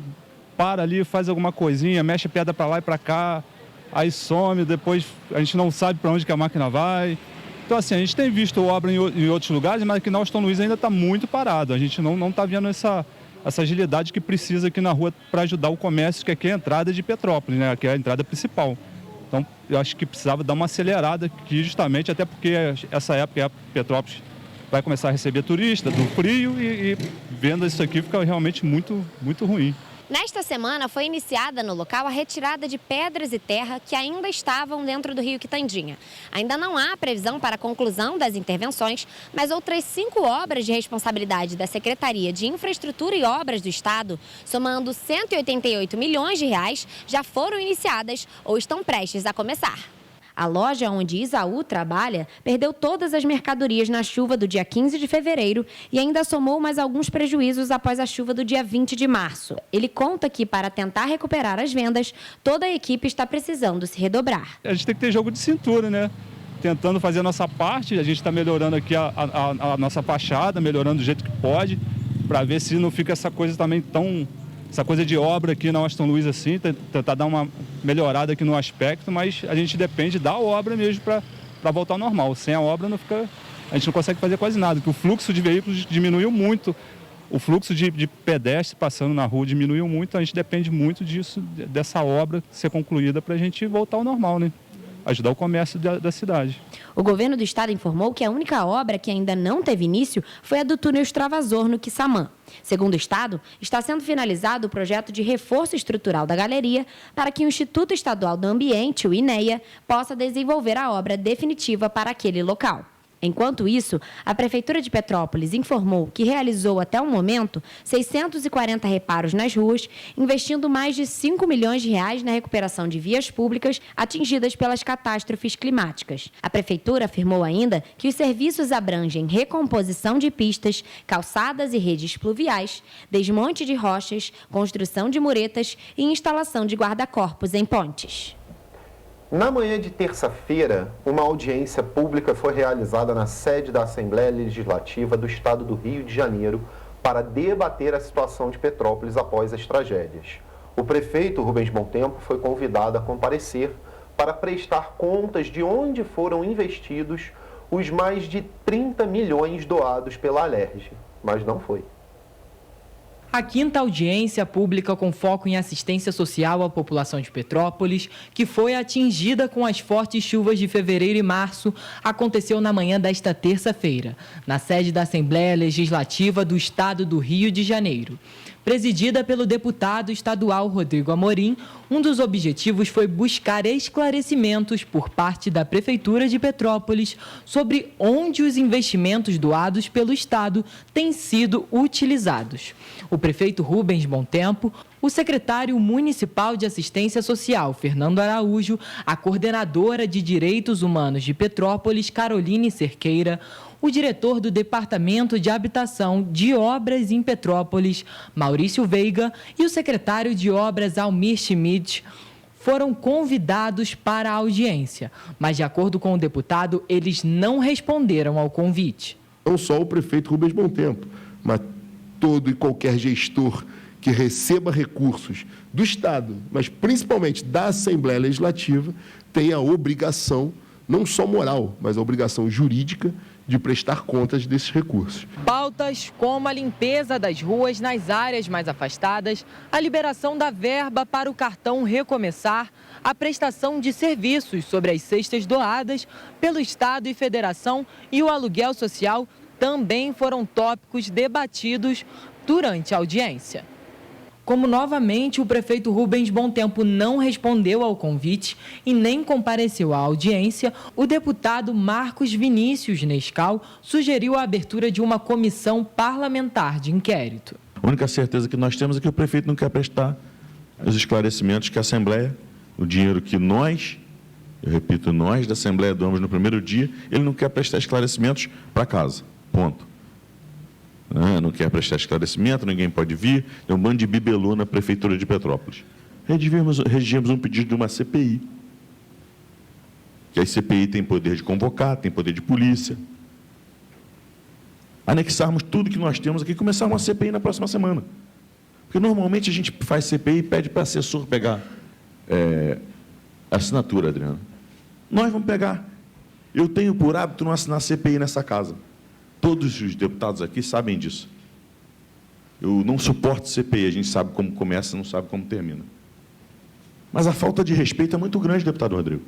para ali, faz alguma coisinha, mexe a pedra para lá e para cá, aí some, depois a gente não sabe para onde que a máquina vai. Então assim, a gente tem visto obra em outros lugares, mas aqui na Washington Luiz ainda está muito parado. A gente não está vendo essa agilidade que precisa aqui na rua para ajudar o comércio, que aqui é a entrada de Petrópolis, né? Que é a entrada principal. Então eu acho que precisava dar uma acelerada aqui justamente, até porque essa época Petrópolis vai começar a receber turista do frio e vendo isso aqui fica realmente muito, muito ruim. Nesta semana foi iniciada no local a retirada de pedras e terra que ainda estavam dentro do rio Quitandinha. Ainda não há previsão para a conclusão das intervenções, mas outras 5 obras de responsabilidade da Secretaria de Infraestrutura e Obras do Estado, somando 188 milhões de reais, já foram iniciadas ou estão prestes a começar. A loja onde Isaú trabalha perdeu todas as mercadorias na chuva do dia 15 de fevereiro e ainda somou mais alguns prejuízos após a chuva do dia 20 de março. Ele conta que, para tentar recuperar as vendas, toda a equipe está precisando se redobrar. A gente tem que ter jogo de cintura, né? Tentando fazer a nossa parte, a gente está melhorando aqui a nossa fachada, melhorando do jeito que pode, para ver se não fica essa coisa também essa coisa de obra aqui na Washington Luiz assim, tentar dar uma melhorada aqui no aspecto, mas a gente depende da obra mesmo para voltar ao normal. Sem a obra a gente não consegue fazer quase nada, porque o fluxo de veículos diminuiu muito, o fluxo de pedestres passando na rua diminuiu muito, a gente depende muito disso, dessa obra ser concluída para a gente voltar ao normal, né? Ajudar o comércio da cidade. O governo do estado informou que a única obra que ainda não teve início foi a do túnel extravasor no Quissamã. Segundo o estado, está sendo finalizado o projeto de reforço estrutural da galeria para que o Instituto Estadual do Ambiente, o INEA, possa desenvolver a obra definitiva para aquele local. Enquanto isso, a Prefeitura de Petrópolis informou que realizou até o momento 640 reparos nas ruas, investindo mais de 5 milhões de reais na recuperação de vias públicas atingidas pelas catástrofes climáticas. A Prefeitura afirmou ainda que os serviços abrangem recomposição de pistas, calçadas e redes pluviais, desmonte de rochas, construção de muretas e instalação de guarda-corpos em pontes. Na manhã de terça-feira, uma audiência pública foi realizada na sede da Assembleia Legislativa do Estado do Rio de Janeiro para debater a situação de Petrópolis após as tragédias. O prefeito Rubens Bontempo foi convidado a comparecer para prestar contas de onde foram investidos os mais de 30 milhões doados pela Alerj, mas não foi. A quinta audiência pública com foco em assistência social à população de Petrópolis, que foi atingida com as fortes chuvas de fevereiro e março, aconteceu na manhã desta terça-feira, na sede da Assembleia Legislativa do Estado do Rio de Janeiro. Presidida pelo deputado estadual Rodrigo Amorim, um dos objetivos foi buscar esclarecimentos por parte da Prefeitura de Petrópolis sobre onde os investimentos doados pelo Estado têm sido utilizados. O prefeito Rubens Bontempo, o secretário municipal de assistência social, Fernando Araújo, a coordenadora de direitos humanos de Petrópolis, Caroline Cerqueira, o diretor do Departamento de Habitação de Obras em Petrópolis, Maurício Veiga, e o secretário de Obras, Almir Schmidt, foram convidados para a audiência, mas, de acordo com o deputado, eles não responderam ao convite. Não só o prefeito Rubens Bontempo, mas todo e qualquer gestor que receba recursos do Estado, mas principalmente da Assembleia Legislativa, tem a obrigação, não só moral, mas a obrigação jurídica, de prestar contas desses recursos. Pautas como a limpeza das ruas nas áreas mais afastadas, a liberação da verba para o cartão Recomeçar, a prestação de serviços sobre as cestas doadas pelo Estado e Federação e o aluguel social também foram tópicos debatidos durante a audiência. Como novamente o prefeito Rubens Bontempo não respondeu ao convite e nem compareceu à audiência, o deputado Marcos Vinícius Nescau sugeriu a abertura de uma comissão parlamentar de inquérito. A única certeza que nós temos é que o prefeito não quer prestar os esclarecimentos que a Assembleia, o dinheiro que nós, eu repito, nós da Assembleia doamos no primeiro dia, ele não quer prestar esclarecimentos para casa, ponto. Não quer prestar esclarecimento, ninguém pode vir, é um bando de bibelô na Prefeitura de Petrópolis. Redigimos um pedido de uma CPI, que a CPI tem poder de convocar, tem poder de polícia. Anexarmos tudo que nós temos aqui e começar uma CPI na próxima semana. Porque normalmente a gente faz CPI e pede para assessor pegar assinatura, Adriano. Nós vamos pegar. Eu tenho por hábito não assinar CPI nessa casa. Todos os deputados aqui sabem disso. Eu não suporto CPI, a gente sabe como começa, não sabe como termina. Mas a falta de respeito é muito grande, deputado Rodrigo.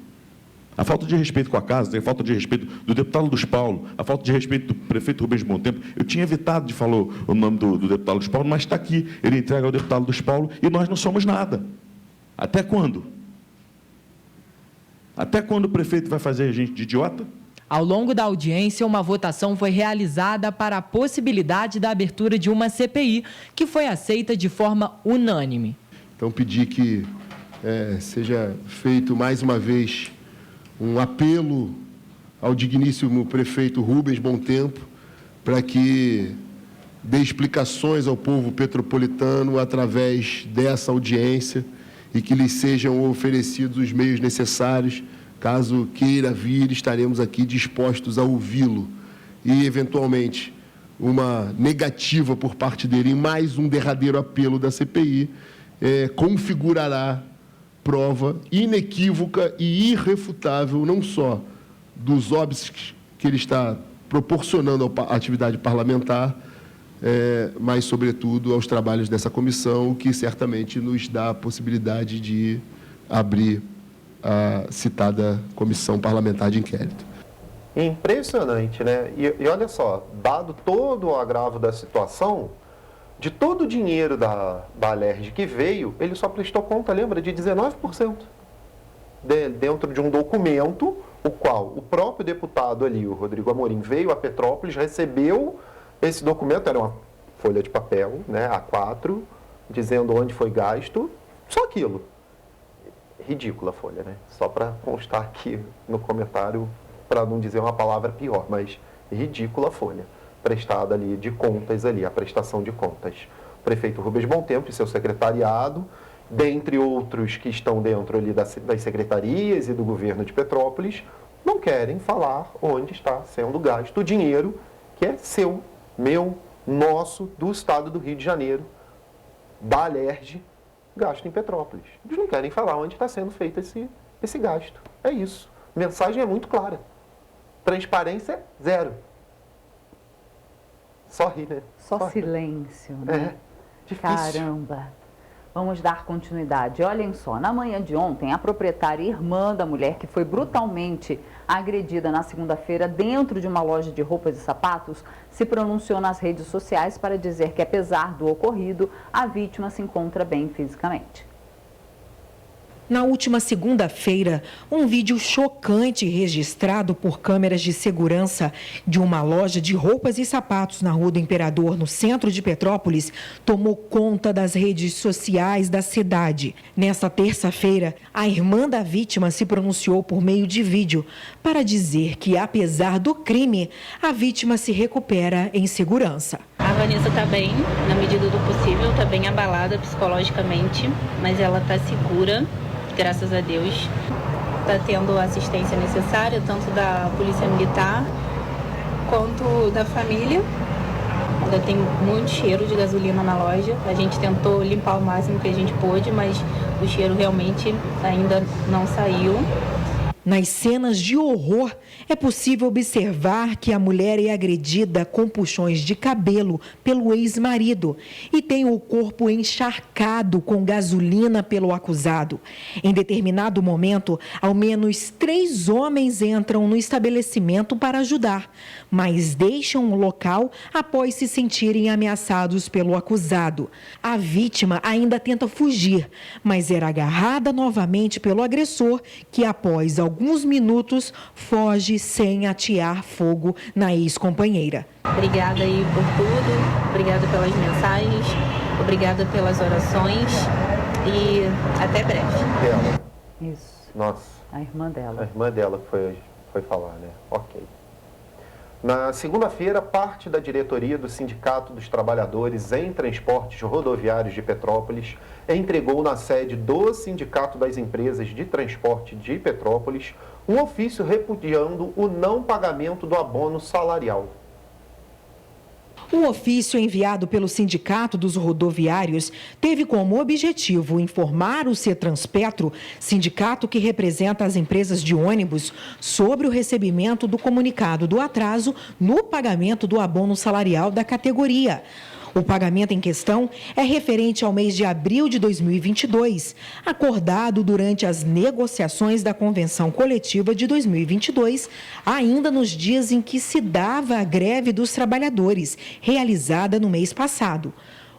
A falta de respeito com a casa, a falta de respeito do deputado Luiz Paulo, a falta de respeito do prefeito Rubens Bontempo. Eu tinha evitado de falar o nome do deputado Luiz Paulo, mas está aqui. Ele entrega ao deputado Luiz Paulo e nós não somos nada. Até quando? Até quando o prefeito vai fazer a gente de idiota? Ao longo da audiência, uma votação foi realizada para a possibilidade da abertura de uma CPI, que foi aceita de forma unânime. Então, pedir que seja feito mais uma vez um apelo ao digníssimo prefeito Rubens Bom Tempo para que dê explicações ao povo petropolitano através dessa audiência e que lhes sejam oferecidos os meios necessários. Caso queira vir, estaremos aqui dispostos a ouvi-lo e, eventualmente, uma negativa por parte dele em mais um derradeiro apelo da CPI configurará prova inequívoca e irrefutável não só dos óbices que ele está proporcionando à atividade parlamentar, mas, sobretudo, aos trabalhos dessa comissão, que certamente nos dá a possibilidade de abrir a citada comissão parlamentar de inquérito. Impressionante, né? E olha só, dado todo o agravo da situação, de todo o dinheiro da Alerj que veio, ele só prestou conta, lembra, de 19%. Dentro de um documento, o qual o próprio deputado ali, o Rodrigo Amorim, veio a Petrópolis, recebeu esse documento, era uma folha de papel, né, A4, dizendo onde foi gasto, só aquilo. Ridícula a folha, né? Só para constar aqui no comentário, para não dizer uma palavra pior, mas ridícula a folha prestada ali de contas ali, a prestação de contas. O prefeito Rubens Bom Tempo e seu secretariado, dentre outros que estão dentro ali das secretarias e do governo de Petrópolis, não querem falar onde está sendo gasto o dinheiro que é seu, meu, nosso, do estado do Rio de Janeiro, da Alerj, gasto em Petrópolis. Eles não querem falar onde está sendo feito esse gasto. É isso. A mensagem é muito clara. Transparência, zero. Só rir, né? Só silêncio, né? Difícil. Caramba. Vamos dar continuidade. Olhem só, na manhã de ontem, a proprietária e irmã da mulher que foi brutalmente agredida na segunda-feira dentro de uma loja de roupas e sapatos se pronunciou nas redes sociais para dizer que, apesar do ocorrido, a vítima se encontra bem fisicamente. Na última segunda-feira, um vídeo chocante registrado por câmeras de segurança de uma loja de roupas e sapatos na Rua do Imperador, no centro de Petrópolis, tomou conta das redes sociais da cidade. Nesta terça-feira, a irmã da vítima se pronunciou por meio de vídeo para dizer que, apesar do crime, a vítima se recupera em segurança. A Vanessa está bem, na medida do possível, está bem abalada psicologicamente, mas ela está segura. Graças a Deus, está tendo a assistência necessária, tanto da Polícia Militar quanto da família. Ainda tem muito cheiro de gasolina na loja. A gente tentou limpar o máximo que a gente pôde, mas o cheiro realmente ainda não saiu. Nas cenas de horror, é possível observar que a mulher é agredida com puxões de cabelo pelo ex-marido e tem o corpo encharcado com gasolina pelo acusado. Em determinado momento, ao menos 3 homens entram no estabelecimento para ajudar, mas deixam o local após se sentirem ameaçados pelo acusado. A vítima ainda tenta fugir, mas era agarrada novamente pelo agressor, que após alguns minutos foge sem atear fogo na ex-companheira. Obrigada aí por tudo, obrigada pelas mensagens, obrigada pelas orações e até breve. Isso. Nossa. A irmã dela. A irmã dela foi falar, né? Ok. Na segunda-feira, parte da diretoria do Sindicato dos Trabalhadores em Transportes Rodoviários de Petrópolis entregou na sede do Sindicato das Empresas de Transporte de Petrópolis um ofício repudiando o não pagamento do abono salarial. O ofício enviado pelo Sindicato dos Rodoviários teve como objetivo informar o Cetranspetro, sindicato que representa as empresas de ônibus, sobre o recebimento do comunicado do atraso no pagamento do abono salarial da categoria. O pagamento em questão é referente ao mês de abril de 2022, acordado durante as negociações da Convenção Coletiva de 2022, ainda nos dias em que se dava a greve dos trabalhadores, realizada no mês passado.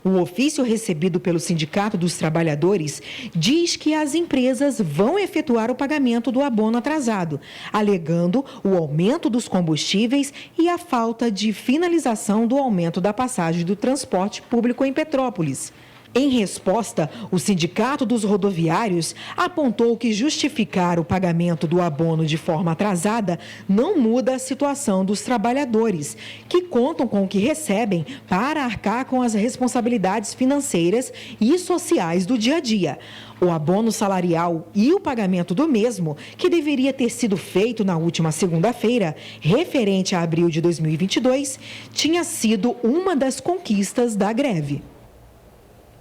O ofício recebido pelo Sindicato dos Trabalhadores diz que as empresas vão efetuar o pagamento do abono atrasado, alegando o aumento dos combustíveis e a falta de finalização do aumento da passagem do transporte público em Petrópolis. Em resposta, o Sindicato dos Rodoviários apontou que justificar o pagamento do abono de forma atrasada não muda a situação dos trabalhadores, que contam com o que recebem para arcar com as responsabilidades financeiras e sociais do dia a dia. O abono salarial e o pagamento do mesmo, que deveria ter sido feito na última segunda-feira, referente a abril de 2022, tinha sido uma das conquistas da greve.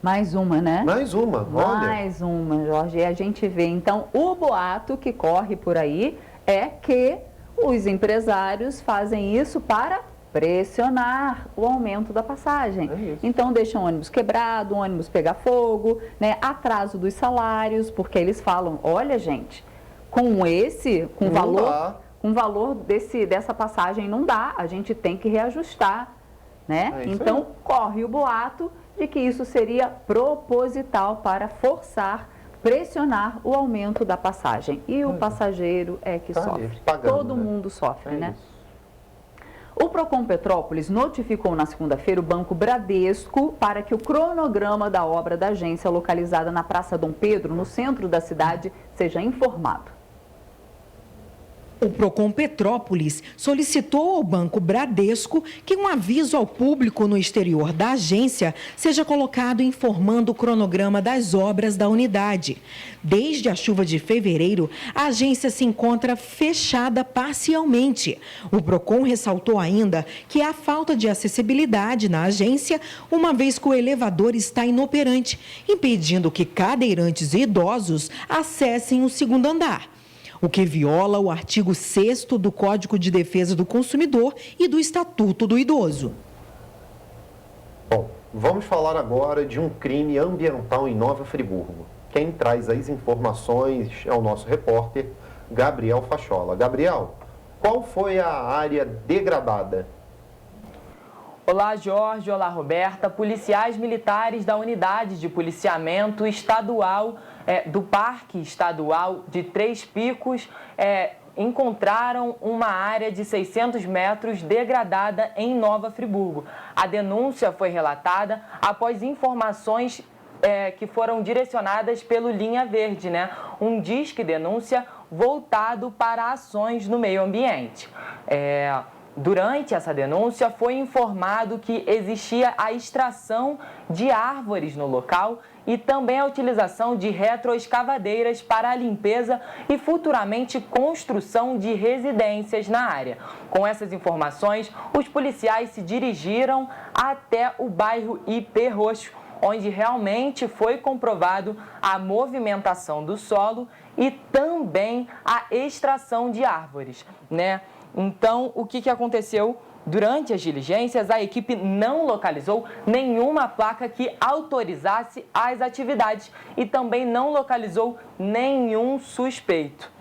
Mais uma, né? Mais uma, olha. Mais uma, Jorge. E a gente vê, então, o boato que corre por aí é que os empresários fazem isso para pressionar o aumento da passagem. Então, deixam o ônibus quebrado, o ônibus pegar fogo, né? Atraso dos salários, porque eles falam, olha, gente, com o valor dessa passagem não dá, a gente tem que reajustar, né? Então, corre o boato de que isso seria proposital para forçar, pressionar o aumento da passagem. E o passageiro é que sofre. Todo mundo sofre, né? O Procon Petrópolis notificou na segunda-feira o Banco Bradesco para que o cronograma da obra da agência localizada na Praça Dom Pedro, no centro da cidade, seja informado. O Procon Petrópolis solicitou ao Banco Bradesco que um aviso ao público no exterior da agência seja colocado informando o cronograma das obras da unidade. Desde a chuva de fevereiro, a agência se encontra fechada parcialmente. O Procon ressaltou ainda que há falta de acessibilidade na agência, uma vez que o elevador está inoperante, impedindo que cadeirantes e idosos acessem o segundo andar, o que viola o artigo 6º do Código de Defesa do Consumidor e do Estatuto do Idoso. Bom, vamos falar agora de um crime ambiental em Nova Friburgo. Quem traz as informações é o nosso repórter, Gabriel Fachola. Gabriel, qual foi a área degradada? Olá, Jorge. Olá, Roberta. Policiais militares da Unidade de Policiamento Estadual do Parque Estadual de Três Picos encontraram uma área de 600 metros degradada em Nova Friburgo. A denúncia foi relatada após informações que foram direcionadas pelo Linha Verde, né? Um disque denúncia voltado para ações no meio ambiente. Durante essa denúncia, foi informado que existia a extração de árvores no local e também a utilização de retroescavadeiras para a limpeza e futuramente construção de residências na área. Com essas informações, os policiais se dirigiram até o bairro IP Roxo, onde realmente foi comprovado a movimentação do solo e também a extração de árvores, né? Então, o que aconteceu? Durante as diligências, a equipe não localizou nenhuma placa que autorizasse as atividades e também não localizou nenhum suspeito.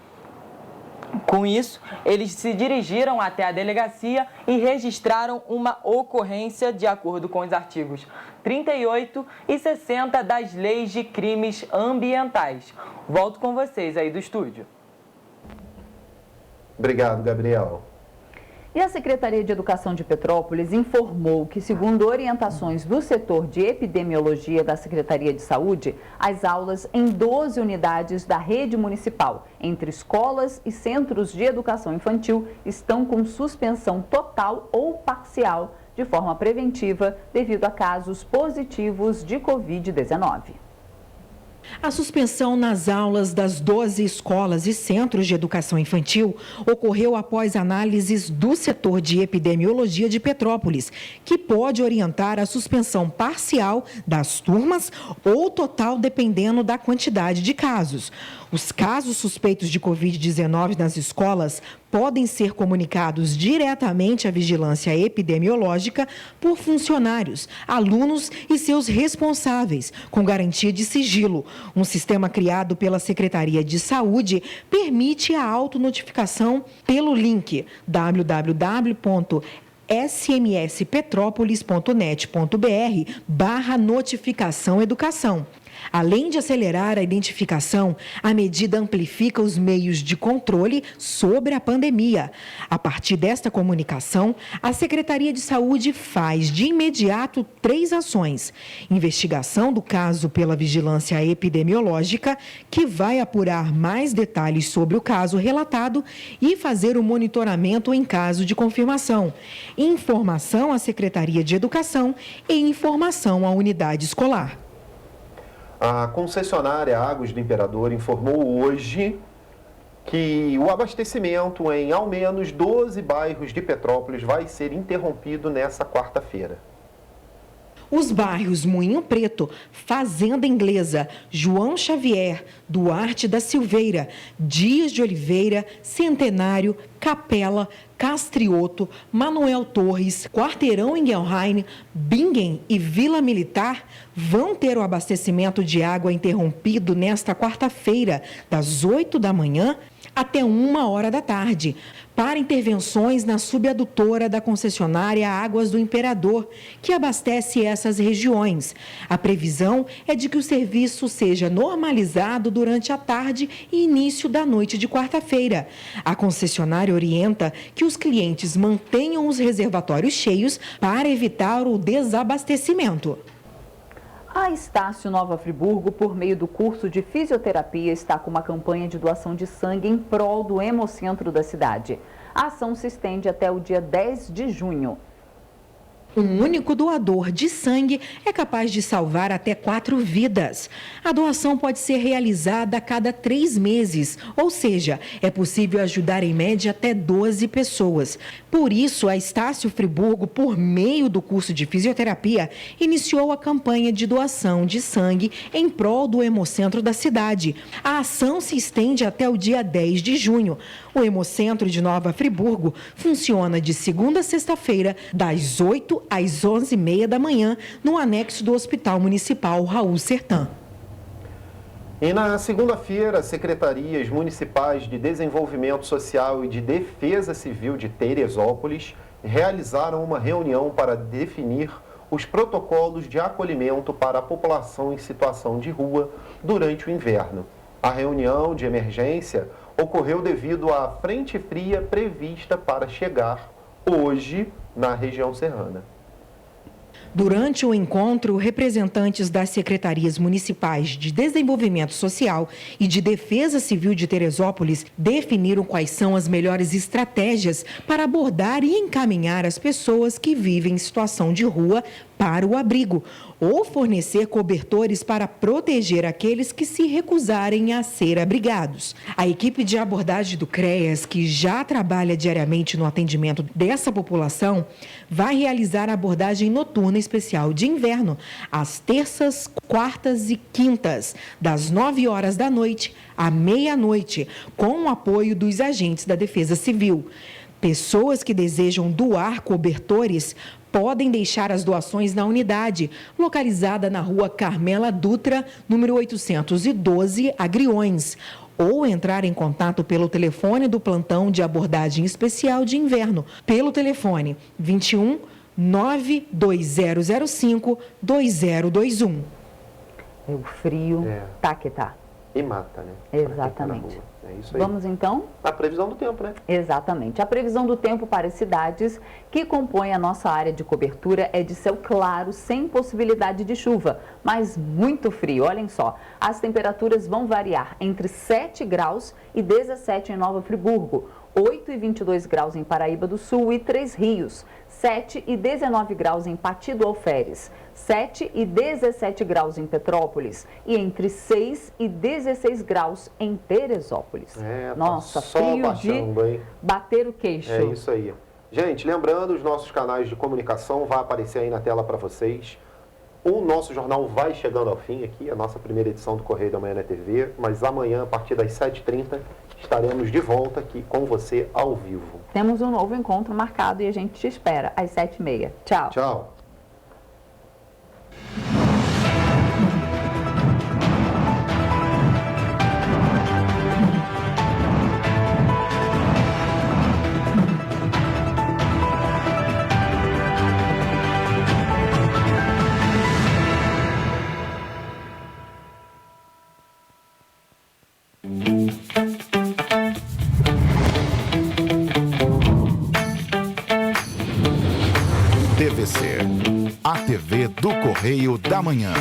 Com isso, eles se dirigiram até a delegacia e registraram uma ocorrência de acordo com os artigos 38 e 60 das leis de crimes ambientais. Volto com vocês aí do estúdio. Obrigado, Gabriel. E a Secretaria de Educação de Petrópolis informou que, segundo orientações do setor de epidemiologia da Secretaria de Saúde, as aulas em 12 unidades da rede municipal, entre escolas e centros de educação infantil, estão com suspensão total ou parcial, de forma preventiva, devido a casos positivos de Covid-19. A suspensão nas aulas das 12 escolas e centros de educação infantil ocorreu após análises do setor de epidemiologia de Petrópolis, que pode orientar a suspensão parcial das turmas ou total, dependendo da quantidade de casos. Os casos suspeitos de Covid-19 nas escolas podem ser comunicados diretamente à vigilância epidemiológica por funcionários, alunos e seus responsáveis, com garantia de sigilo. Um sistema criado pela Secretaria de Saúde permite a autonotificação pelo link www.smspetrópolis.net.br/notificação educação. Além de acelerar a identificação, a medida amplifica os meios de controle sobre a pandemia. A partir desta comunicação, a Secretaria de Saúde faz de imediato 3 ações: investigação do caso pela vigilância epidemiológica, que vai apurar mais detalhes sobre o caso relatado e fazer o monitoramento em caso de confirmação, informação à Secretaria de Educação e informação à unidade escolar. A concessionária Águas do Imperador informou hoje que o abastecimento em ao menos 12 bairros de Petrópolis vai ser interrompido nessa quarta-feira. Os bairros Moinho Preto, Fazenda Inglesa, João Xavier, Duarte da Silveira, Dias de Oliveira, Centenário, Capela, Castrioto, Manuel Torres, Quarteirão Ingelheim, Bingen e Vila Militar vão ter o abastecimento de água interrompido nesta quarta-feira, das 8 da manhã até 1h da tarde, para intervenções na subadutora da concessionária Águas do Imperador, que abastece essas regiões. A previsão é de que o serviço seja normalizado durante a tarde e início da noite de quarta-feira. A concessionária orienta que os clientes mantenham os reservatórios cheios para evitar o desabastecimento. A Estácio Nova Friburgo, por meio do curso de fisioterapia, está com uma campanha de doação de sangue em prol do hemocentro da cidade. A ação se estende até o dia 10 de junho. Um único doador de sangue é capaz de salvar até 4 vidas. A doação pode ser realizada a cada 3 meses, ou seja, é possível ajudar em média até 12 pessoas. Por isso, a Estácio Friburgo, por meio do curso de fisioterapia, iniciou a campanha de doação de sangue em prol do hemocentro da cidade. A ação se estende até o dia 10 de junho. O Hemocentro de Nova Friburgo funciona de segunda a sexta-feira, das 8 às 11h30 da manhã, no anexo do Hospital Municipal Raul Sertã. E na segunda-feira, secretarias municipais de Desenvolvimento Social e de Defesa Civil de Teresópolis realizaram uma reunião para definir os protocolos de acolhimento para a população em situação de rua durante o inverno. A reunião de emergência ocorreu devido à frente fria prevista para chegar hoje na região serrana. Durante o encontro, representantes das secretarias municipais de Desenvolvimento Social e de Defesa Civil de Teresópolis definiram quais são as melhores estratégias para abordar e encaminhar as pessoas que vivem em situação de rua para o abrigo, ou fornecer cobertores para proteger aqueles que se recusarem a ser abrigados. A equipe de abordagem do CREAS, que já trabalha diariamente no atendimento dessa população, vai realizar a abordagem noturna especial de inverno, às terças, quartas e quintas, das 9h da noite à meia-noite, com o apoio dos agentes da Defesa Civil. Pessoas que desejam doar cobertores podem deixar as doações na unidade, localizada na rua Carmela Dutra, número 812, Agriões, ou entrar em contato pelo telefone do plantão de abordagem especial de inverno, pelo telefone 21 92005 2021. O frio tá que tá. E mata, né? Exatamente. É isso aí. Vamos então? A previsão do tempo, né? Exatamente. A previsão do tempo para as cidades que compõem a nossa área de cobertura é de céu claro, sem possibilidade de chuva, mas muito frio. Olhem só, as temperaturas vão variar entre 7 graus e 17 em Nova Friburgo, 8 e 22 graus em Paraíba do Sul e 3 Rios, 7 e 19 graus em Pati do Alferes, 7 e 17 graus em Petrópolis e entre 6 e 16 graus em Teresópolis. Nossa, frio de bater o queixo. É isso aí. Gente, lembrando, os nossos canais de comunicação vai aparecer aí na tela para vocês. O nosso jornal vai chegando ao fim aqui, a nossa primeira edição do Correio da Manhã na TV, mas amanhã, a partir das 7h30, estaremos de volta aqui com você ao vivo. Temos um novo encontro marcado e a gente te espera às 7h30. Tchau. Tchau. TVC, a TV do Correio da Manhã.